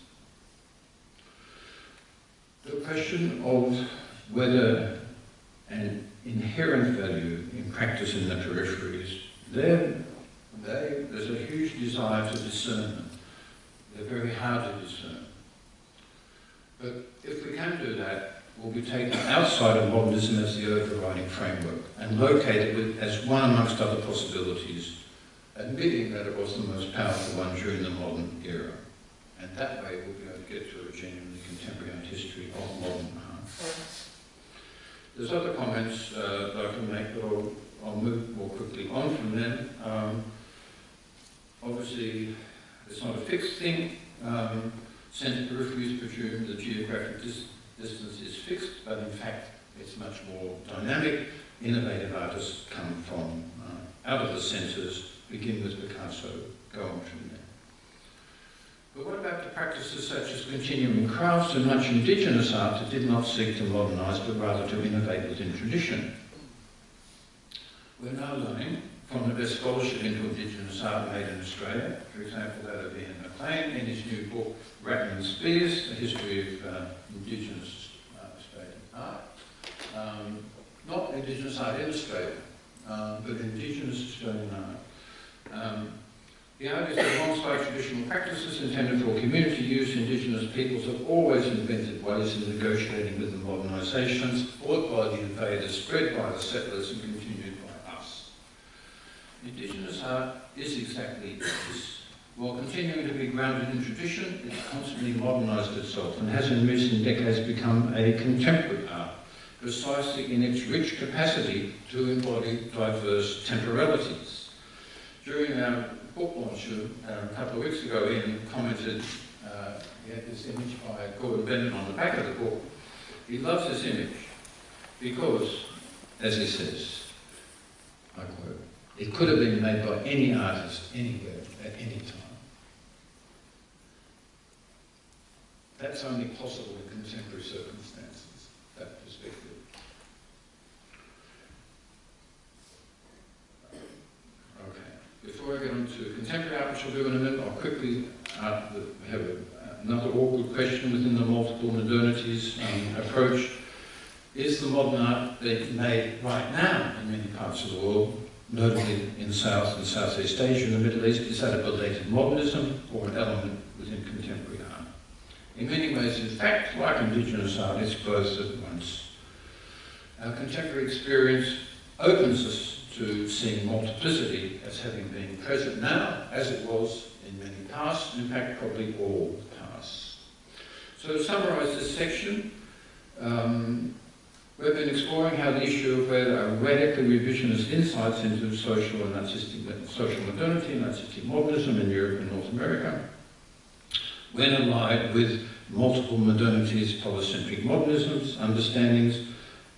The question of whether an inherent value in practice in the peripheries, there's a huge desire to discern them. They're very hard to discern. But if we can do that, we'll be taken outside of modernism as the overriding framework and located it as one amongst other possibilities, admitting that it was the most powerful one during the modern era. And that way we'll be able to get to a genuinely contemporary art history of modern art. There's other comments that I can make, but I'll move more quickly on from them. Obviously, it's not a fixed thing. Centre peripheries presume the geographic distance is fixed, but in fact it's much more dynamic. Innovative artists come from out of the centres, begin with Picasso, go on from there. But what about the practices such as continuing crafts and much indigenous art that did not seek to modernise but rather to innovate within tradition? We're now learning from the best scholarship into indigenous art made in Australia, for example that of Ian McLean in his new book Rattling Spears, A History of Indigenous Australian Art. Not indigenous art in Australia, but indigenous Australian art. He argues that alongside traditional practices intended for community use, indigenous peoples have always invented ways of negotiating with the modernisations brought by the invaders, spread by the settlers and continued by us. Indigenous art is exactly this. While continuing to be grounded in tradition, it constantly modernised itself and has in recent decades become a contemporary art, precisely in its rich capacity to embody diverse temporalities. During our book launch a couple of weeks ago, Ian commented, he had this image by Gordon Bennett on the back of the book. He loves this image because, as he says, I quote, it could have been made by any artist, anywhere, at any time. That's only possible in contemporary circumstances, that perspective. Before I get on to contemporary art, which I'll do in a minute, I'll quickly have another awkward question within the multiple modernities approach. Is the modern art being made right now in many parts of the world, notably in South and Southeast Asia and the Middle East, is that a belated modernism or an element within contemporary art? In many ways, in fact, like indigenous art, it's both at once. Our contemporary experience opens us to seeing multiplicity as having been present now, as it was in many past, in fact probably all past. So to summarise this section, we've been exploring how the issue of whether a radically revisionist insights into social and artistic social modernity and artistic modernism in Europe and North America, when allied with multiple modernities, polycentric modernisms, understandings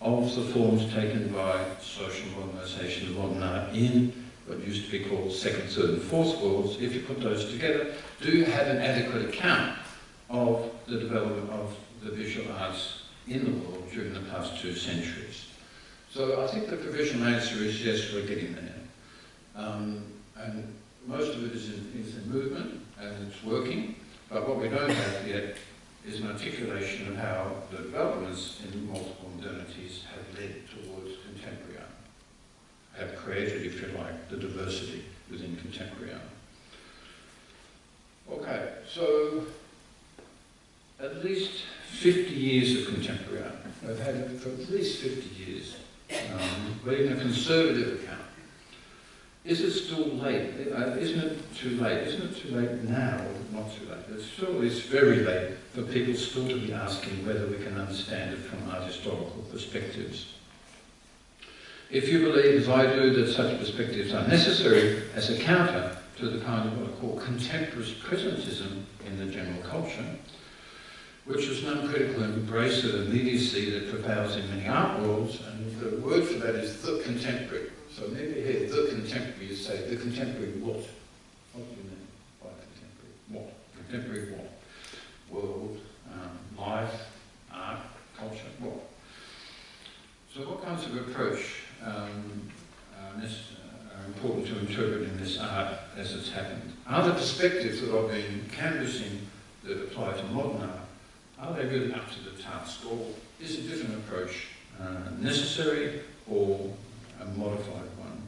of the forms taken by social modernisation of modern art in what used to be called second, third and fourth worlds, if you put those together, do you have an adequate account of the development of the visual arts in the world during the past 2 centuries? So I think the provisional answer is yes, we're getting there. And most of it is in movement and it's working, but what we don't have yet is an articulation of how the developments in multiple modernities have led towards contemporary created, if you like, the diversity within contemporary art. Okay, so at least 50 years of contemporary art. I've had it for at least 50 years, but in a conservative account. Is it still late? Isn't it too late? Isn't it too late now or not too late? It's very late for people still to be asking whether we can understand it from art historical perspectives. If you believe, as I do, that such perspectives are necessary as a counter to the kind of what I call contemporary presentism in the general culture, which is an uncritical embrace of immediacy that prevails in many art worlds, and the word for that is the contemporary. So maybe here, the contemporary, you say, the contemporary what? What do you mean by contemporary what? Contemporary what? World, life, art, culture, what? So what kinds of approach are important to interpret in this art as it's happened? Are the perspectives that I've been canvassing that apply to modern art, are they really up to the task, or is a different approach necessary, or a modified one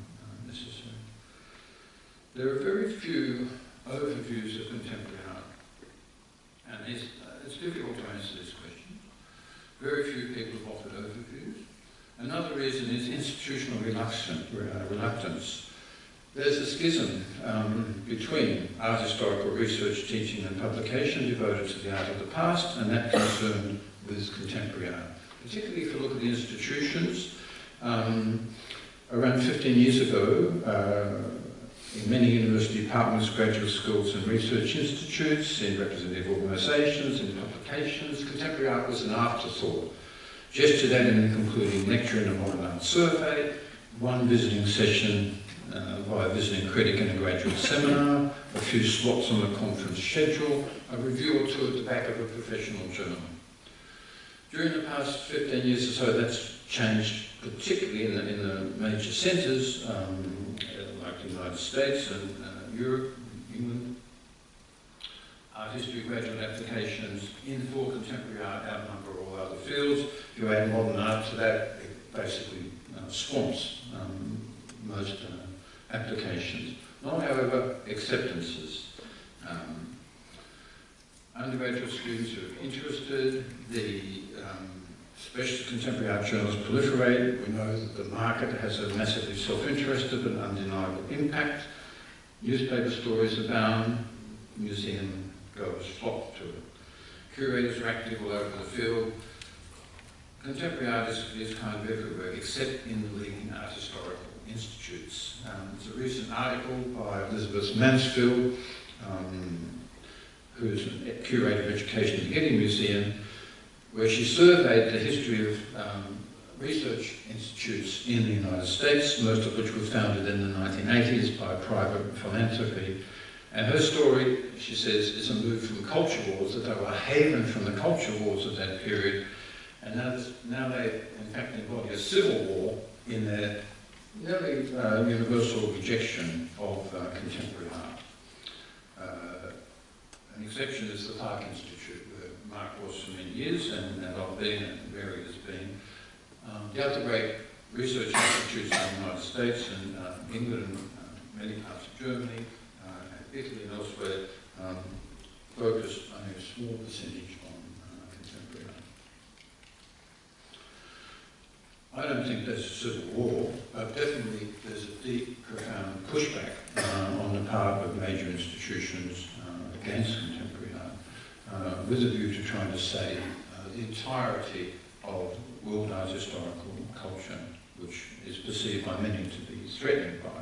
necessary? There are very few overviews of contemporary art, and it's difficult to answer this question. Very few people have offered overviews. Another reason is institutional reluctance. There's a schism between art historical research, teaching and publication devoted to the art of the past and that concerned with contemporary art. Particularly if you look at the institutions, around 15 years ago, in many university departments, graduate schools and research institutes, in representative organisations, in publications, contemporary art was an afterthought. Gestured at in a concluding lecture in a modern art survey, one visiting session by a visiting critic in a graduate seminar, a few slots on the conference schedule, a review or two at the back of a professional journal. During the past 15 years or so, that's changed, particularly in the major centres, like the United States and Europe, England. Art history graduate applications in for contemporary art outnumber all other fields. If you add modern art to that, it basically swamps most applications. Not, however, acceptances. Undergraduate students who are interested, the specialist contemporary art journals proliferate. We know that the market has a massively self-interested but undeniable impact. Newspaper stories abound, museum goers flock to it. Curators are active all over the field. Contemporary art is kind of everywhere, except in the leading art historical institutes. There's a recent article by Elizabeth Mansfield, who's a curator of education at the Getty Museum, where she surveyed the history of research institutes in the United States, most of which were founded in the 1980s by private philanthropy. And her story, she says, is a move from culture wars, that they were a haven from the culture wars of that period, and now they, in fact, embody a civil war in their nearly universal rejection of contemporary art. An exception is the Park Institute, where Mark was for many years, and I've been, and Mary has been. The other great research institutes in the United States and England and many parts of Germany, Italy and elsewhere, focused only a small percentage on contemporary art. I don't think there's a civil war, but definitely there's a deep, profound pushback on the part of major institutions against contemporary art, with a view to trying to save the entirety of world art historical culture, which is perceived by many to be threatened by it.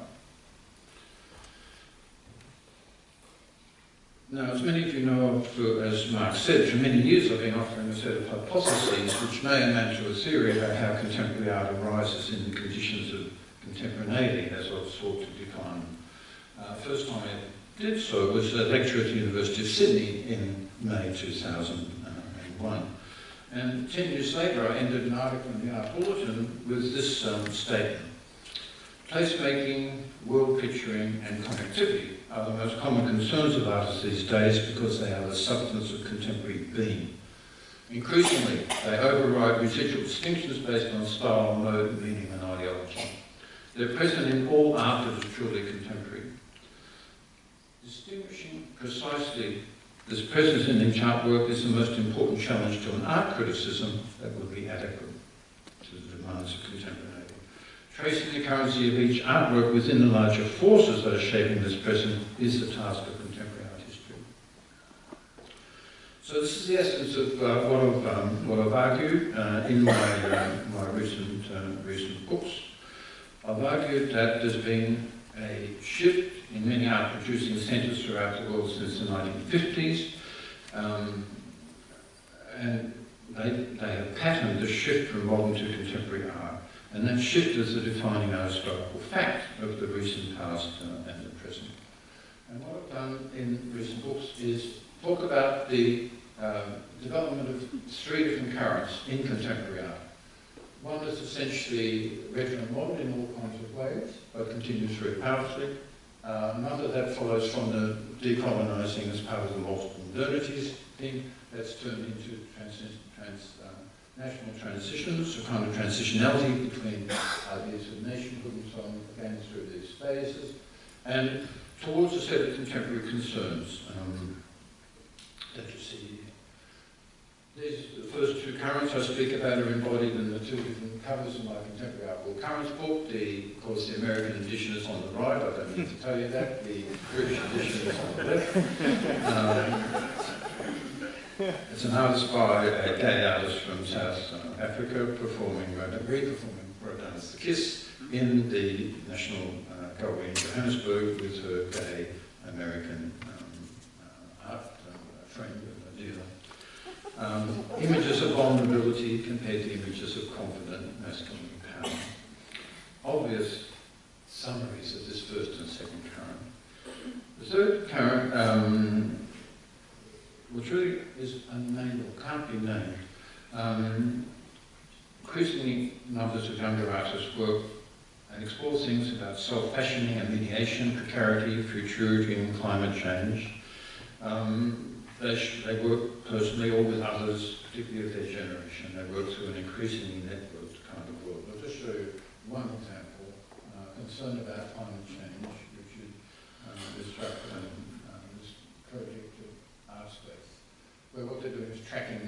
Now, as many of you know, as Mark said, for many years I've been offering a set of hypotheses which may amount to a theory about how contemporary art arises in the conditions of contemporaneity, as I've sought to define them. First time I did so was a lecture at the University of Sydney in May 2001. And 10 years later I ended an article in the Art Bulletin with this statement. Placemaking, world picturing and connectivity are the most common concerns of artists these days because they are the substance of contemporary being. Increasingly, they override residual distinctions based on style, mode, meaning and ideology. They're present in all art that is truly contemporary. Distinguishing precisely this presence in each artwork is the most important challenge to an art criticism that would be adequate to the demands of contemporary. Tracing the currency of each artwork within the larger forces that are shaping this present is the task of contemporary art history. So this is the essence of what I've argued in my recent books. I've argued that there's been a shift in many art-producing centres throughout the world since the 1950s, and they have patterned the shift from modern to contemporary art. And that shift is the defining art historical fact of the recent past and the present. And what I've done in recent books is talk about the development of three different currents in contemporary art. One is essentially retro and modern in all kinds of ways, but continues very powerfully. Another that follows from the decolonising as part of the multiple modernities thing that's turned into national transitions, a kind of transitionality between ideas of nationhood and so on, again through these phases, and towards a set of contemporary concerns that you see here. These, the first two currents I speak about are embodied in the two different covers of my contemporary art book currents book. Of course, the American edition is on the right, I don't need to tell you that. The British edition is on the left. It's an artist by a gay artist from South Africa performing Rodin's The Kiss in the National Gallery in Johannesburg with her gay American art friend and dealer. Images of vulnerability compared to images of confident masculine power. Obvious summaries of this first and second current. The third current, which really is unnamed or can't be named. Increasingly, numbers of younger artists work and explore things about self-fashioning and mediation, precarity, futurity and climate change. They work personally or with others, particularly of their generation. They work through an increasingly networked kind of world. I'll just show you one example, concern about climate change, which is this project of Art Space, where what they're doing is tracking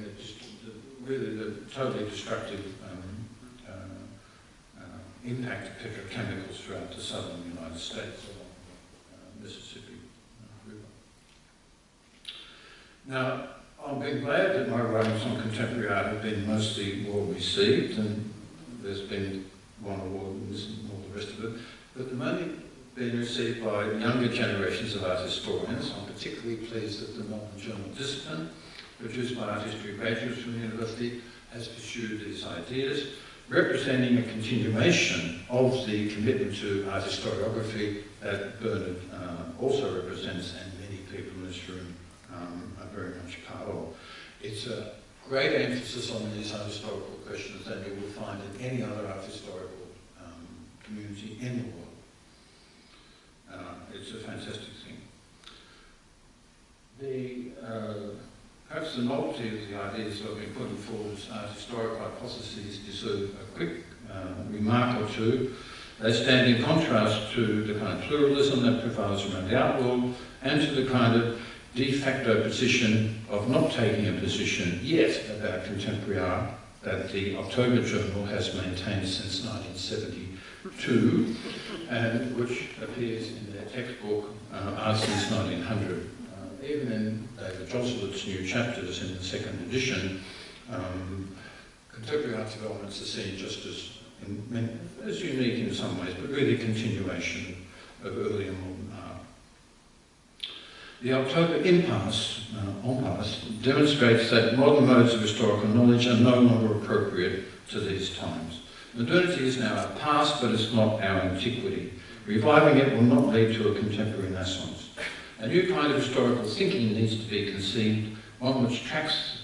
the totally destructive impact of petrochemicals throughout the southern United States along the Mississippi River. Now, I've been glad that my writings on contemporary art have been mostly well received, and there's been one award and all the rest of it, but they've only been received by younger generations of art historians. I'm particularly pleased that the Melbourne Journal Discipline, produced by art history graduates from the university, has pursued these ideas, representing a continuation of the commitment to art historiography that Bernard also represents, and many people in this room are very much part of. It's a great emphasis on these art historical questions than you will find in any other art historical community in the world. It's a fantastic thing. Perhaps the novelty of the ideas that have been putting forward as art historical hypotheses deserve a quick remark or two. They stand in contrast to the kind of pluralism that prevails around the art world and to the kind of de facto position of not taking a position yet about contemporary art that the October Journal has maintained since 1972 and which appears in their textbook Art Since 1900. Even in David Josselit's new chapters in the second edition, contemporary art developments are seen just as unique in some ways, but really a continuation of earlier modern art. The October impasse demonstrates that modern modes of historical knowledge are no longer appropriate to these times. Modernity is now our past, but it's not our antiquity. Reviving it will not lead to a contemporary renaissance. A new kind of historical thinking needs to be conceived, one which tracks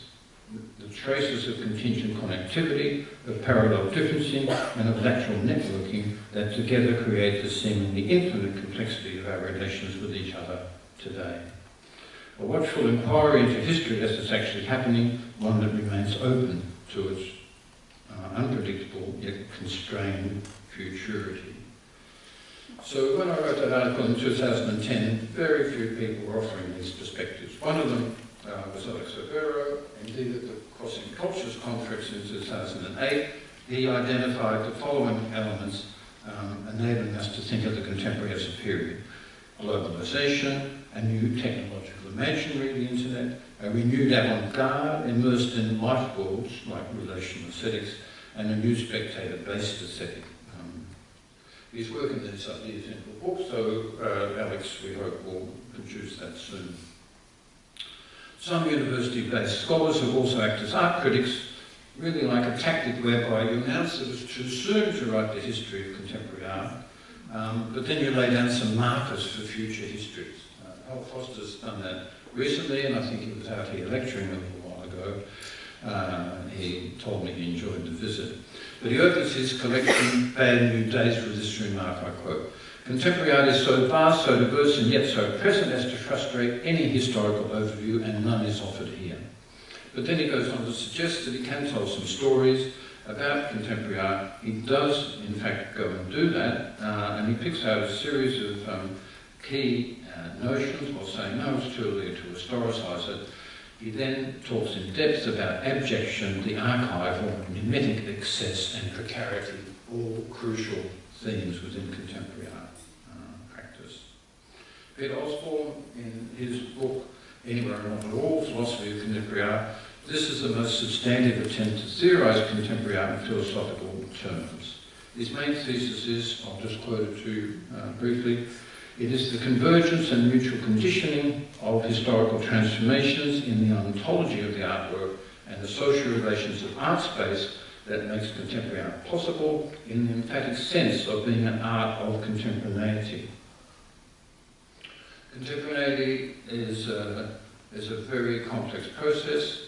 the traces of contingent connectivity, of parallel differencing, and of lateral networking that together create the seemingly infinite complexity of our relations with each other today. A watchful inquiry into history as it's actually happening, one that remains open to its unpredictable yet constrained futurity. So when I wrote that article in 2010, very few people were offering these perspectives. One of them was Alex O'Hara. Indeed, at the Crossing Cultures Conference in 2008, he identified the following elements enabling us to think of the contemporary as a period: globalisation, a new technological imaginary, the internet, a renewed avant-garde immersed in life worlds like relational aesthetics, and a new spectator-based aesthetic. He's working these ideas into a book, so Alex, we hope, will produce that soon. Some university-based scholars have also acted as art critics, really like a tactic whereby you announce it was too soon to write the history of contemporary art, but then you lay down some markers for future histories. Hal Foster's done that recently, and I think he was out here lecturing a little while ago. He told me he enjoyed the visit. But he opens his collection, Bad New Days, with this remark, I quote, "Contemporary art is so vast, so diverse, and yet so present as to frustrate any historical overview, and none is offered here." But then he goes on to suggest that he can tell some stories about contemporary art. He does, in fact, go and do that, and he picks out a series of key notions while saying, no, it's too early to historicise it. He then talks in depth about abjection, the archival, mimetic excess, and precarity, all crucial themes within contemporary art practice. Peter Osborne, in his book, Anywhere and Not at All, Philosophy of Contemporary Art, this is the most substantive attempt to theorise contemporary art in philosophical terms. His main thesis is, I'll just quote it to you briefly, it is the convergence and mutual conditioning of historical transformations in the ontology of the artwork and the social relations of art space that makes contemporary art possible in the emphatic sense of being an art of contemporaneity. Contemporaneity is a very complex process,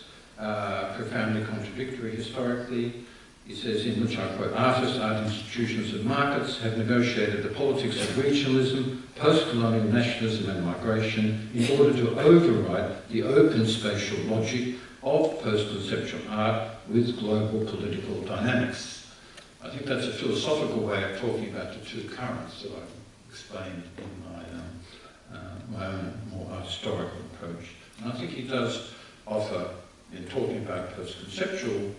profoundly contradictory historically. He says, in which I quote, artists, art institutions and markets have negotiated the politics of regionalism, post-colonial nationalism and migration in order to override the open spatial logic of post-conceptual art with global political dynamics. I think that's a philosophical way of talking about the two currents that I've explained in my own more art historical approach. And I think he does offer, in talking about post-conceptual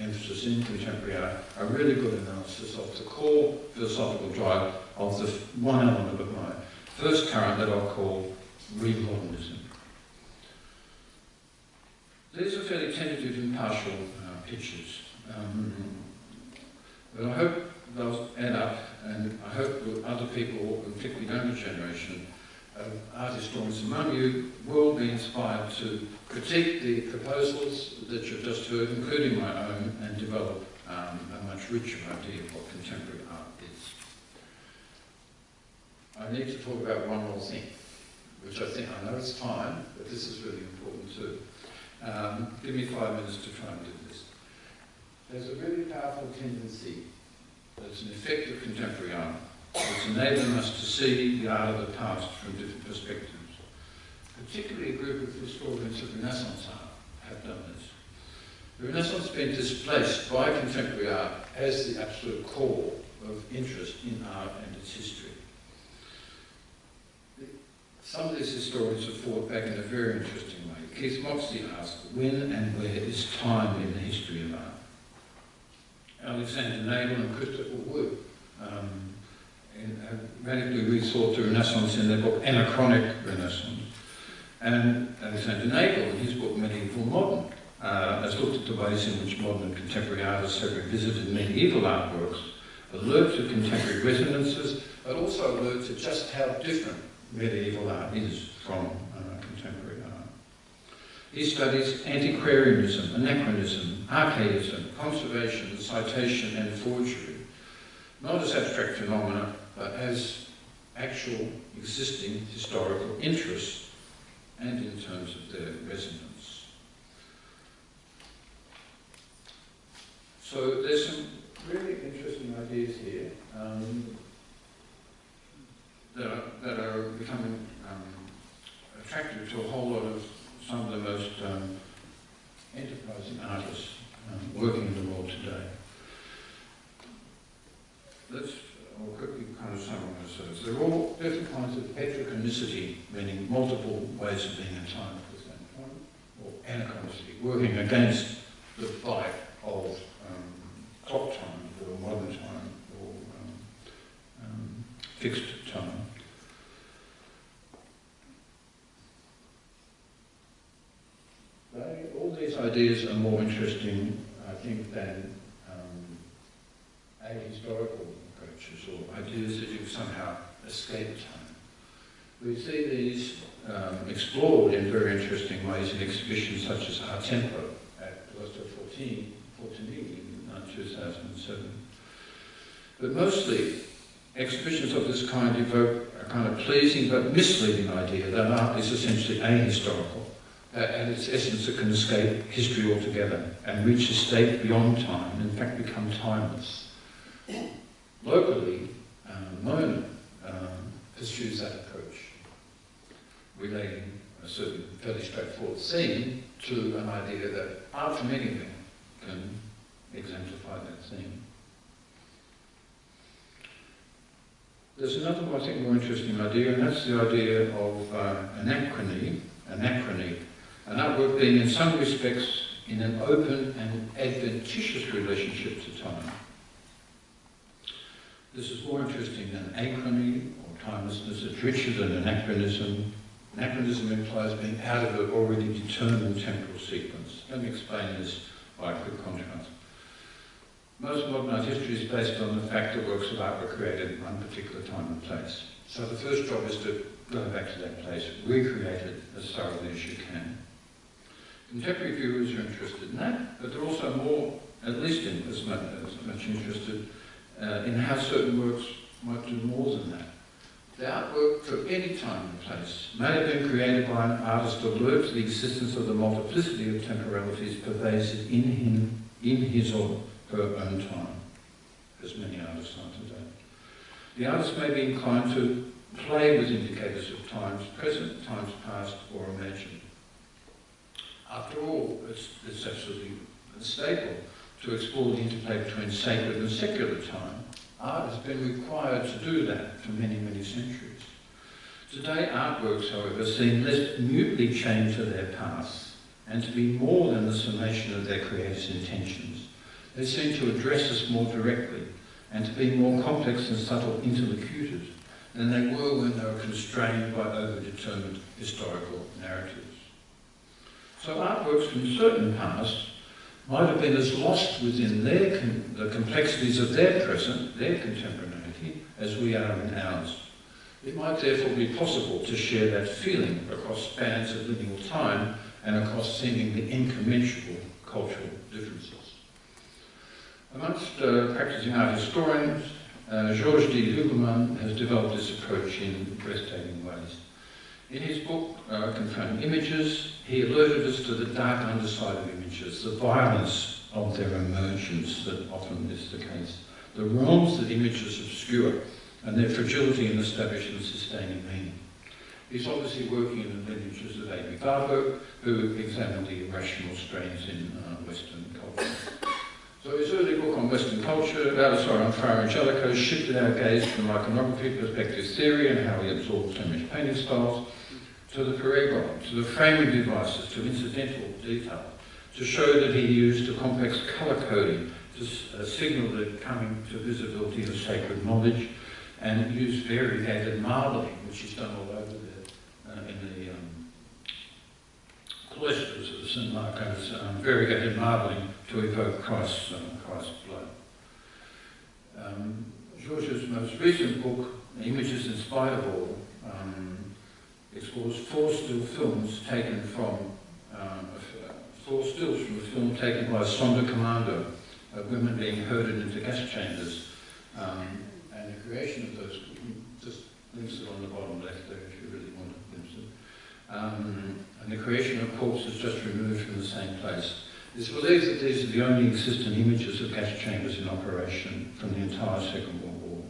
emphasis in contemporary art, a really good analysis of the core philosophical drive of the one element of my first current that I'll call remodernism. These are fairly tentative and partial pictures, but I hope they'll add up, and I hope that other people, particularly younger generation, art historians among you, will be inspired to critique the proposals that you've just heard, including my own, and develop a much richer idea of what contemporary art is. I need to talk about one more thing, which I know it's fine, but this is really important too. Give me 5 minutes to try and do this. There's a really powerful tendency that's an effect of contemporary art. It's enabling us to see the art of the past from different perspectives. Particularly a group of historians of Renaissance art have done this. The Renaissance has been displaced by contemporary art as the absolute core of interest in art and its history. Some of these historians have thought back in a very interesting way. Keith Moxley asked, when and where is time in the history of art? Alexander Nagel and Christopher Wood radically rethought the Renaissance in their book Anachronic Renaissance. And Alexander Nagel, in his book Medieval Modern, has looked at the ways in which modern and contemporary artists have revisited medieval artworks, alert to contemporary resonances, but also alert to just how different medieval art is from contemporary art. He studies antiquarianism, anachronism, archaism, conservation, citation and forgery, not as abstract phenomena, but as actual existing historical interests and in terms of their resonance. So there's some really interesting ideas here that are becoming attractive to a whole lot of some of the most enterprising artists working in the world today. I'll quickly kind of summarize episodes. They're all different kinds of heterochronicity, meaning multiple ways of being in time at the same time, or anachronicity, working against the fight of clock time, or modern time, or fixed time. All these ideas are more interesting, I think, than ahistorical approaches or ideas that you somehow escape time. We see these explored in very interesting ways in exhibitions such as Art Tempo at Gloucester 14 in 2007. But mostly, exhibitions of this kind evoke a kind of pleasing but misleading idea that art is essentially ahistorical. At its essence, it can escape history altogether and reach a state beyond time, and in fact become timeless. Locally, Mona pursues that approach, relating a certain fairly straightforward theme to an idea that art from anything can exemplify that theme. There's another, I think, more interesting idea, and that's the idea of anachrony, an artwork being in some respects in an open and adventitious relationship to time. This is more interesting than achrony or timelessness. It's richer than anachronism. Anachronism implies being out of an already determined temporal sequence. Let me explain this by a quick contrast. Most modern art history is based on the fact that works of art were created in one particular time and place. So the first job is to go back to that place, recreate it as thoroughly as you can. Contemporary viewers are interested in that, but they're also more, at least in as much interested in how certain works might do more than that. The artwork for any time and place may have been created by an artist alert to the existence of the multiplicity of temporalities pervasive in his or her own time, as many artists are today. The artist may be inclined to play with indicators of times present, times past, or imagined. After all, it's absolutely a staple to explore the interplay between sacred and secular time. Art has been required to do that for many, many centuries. Today, artworks, however, seem less mutely chained to their past and to be more than the summation of their creators' intentions. They seem to address us more directly and to be more complex and subtle interlocutors than they were when they were constrained by overdetermined historical narratives. So artworks from certain past might have been as lost within the complexities of their present, their contemporaneity, as we are in ours. It might therefore be possible to share that feeling across spans of lineal time and across seemingly incommensurable cultural differences. Amongst practicing art historians, Georges D. Huberman has developed this approach in breathtaking ways. In his book, Confronting Images, he alerted us to the dark underside of images, the violence of their emergence that often is the case, the realms that images obscure, and their fragility in establishing and sustaining meaning. He's obviously working in the lineages of A.B. Warburg, who examined the irrational strains in Western culture. So his early book on Western culture, on Fra Angelico, shifted our gaze from iconography, perspective theory, and how he absorbed Flemish painting styles, to the paragon, to the framing devices, to incidental detail, to show that he used a complex colour coding to signal the coming to visibility of sacred knowledge, and used variegated marbling, which is done all over there in the cloisters of St. Marco's, variegated marbling to evoke Christ's blood. Georges' most recent book, Images in Spider-Ball, explores four stills from a film taken by a Sonderkommando of women being herded into gas chambers. And the creation of those, just glimpse it on the bottom left there if you really want to glimpse it. And the creation of corpses just removed from the same place. It's believed that these are the only existent images of gas chambers in operation from the entire Second World War.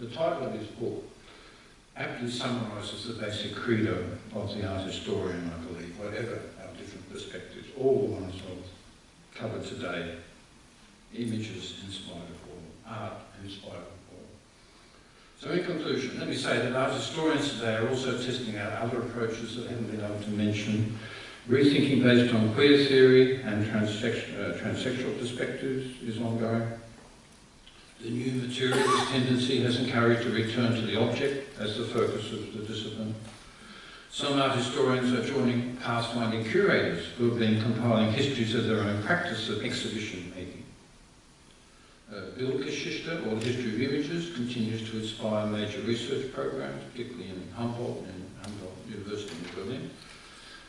The title of his book aptly summarises the basic credo of the art historian, I believe, whatever our different perspectives, all the ones I've covered today, images in spite of all, art in spite of all. So in conclusion, let me say that art historians today are also testing out other approaches that I haven't been able to mention. Rethinking based on queer theory and transsexual perspectives is ongoing. The new materialist tendency has encouraged a return to the object as the focus of the discipline. Some art historians are joining pathfinding curators who have been compiling histories of their own practice of exhibition making. Bildgeschichte, or the history of images, continues to inspire major research programs, particularly in Humboldt University in Berlin.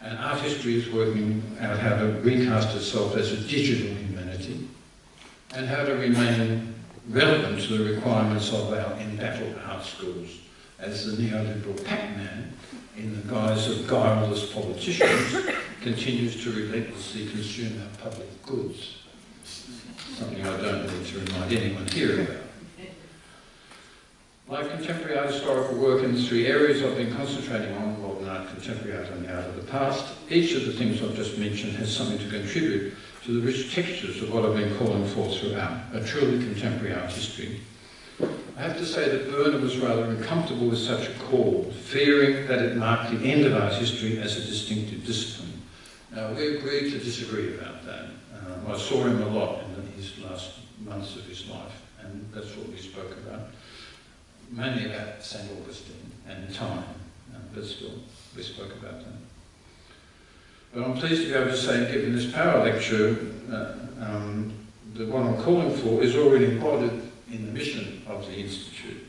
And art history is working out how to recast itself as a digital humanity and how to remain relevant to the requirements of our embattled art schools as the neoliberal Pac-Man, in the guise of guileless politicians, continues to relentlessly consume our public goods. Something I don't need to remind anyone here about. Like contemporary art historical work in the three areas I've been concentrating on, modern art, contemporary art and the art of the past, each of the things I've just mentioned has something to contribute to the rich textures of what I've been calling for throughout, a truly contemporary art history. I have to say that Werner was rather uncomfortable with such a call, fearing that it marked the end of art history as a distinctive discipline. Now, we agreed to disagree about that. I saw him a lot in his last months of his life, and that's what we spoke about. Mainly about St. Augustine and time, but still, we spoke about that. But I'm pleased to be able to say, given this power lecture, that what I'm calling for is already embodied in the mission of the Institute.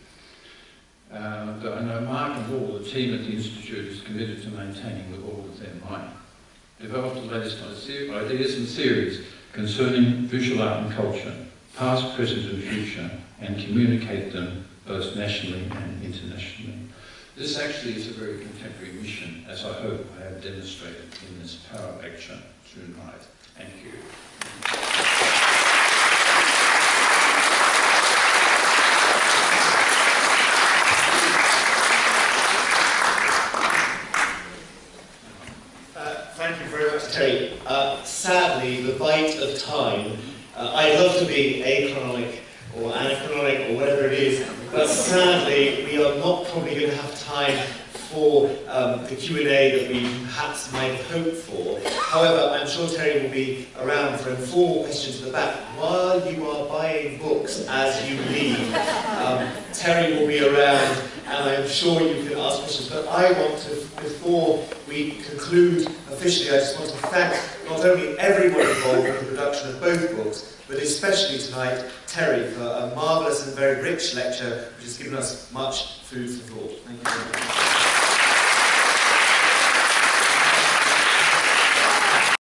That I know Mark and all the team at the Institute is committed to maintaining with all of their might. Develop the latest ideas and theories concerning visual art and culture, past, present and future, and communicate them both nationally and internationally. This actually is a very contemporary mission, as I hope I have demonstrated in this power lecture tonight. Thank you. Thank you very much, Terry. Sadly, the bite of time, I'd love to be achronic or anachronic or whatever it is, but sadly, we are not probably going to have time for the Q&A that we perhaps might have hoped for. However, I'm sure Terry will be around for informal questions at the back while you are buying books as you leave. Terry will be around, and I'm sure you can ask questions, but I want to, before we conclude officially, I just want to thank not only everyone involved in the production of both books, but especially tonight, Terry, for a marvellous and very rich lecture, which has given us much food for thought. Thank you very much.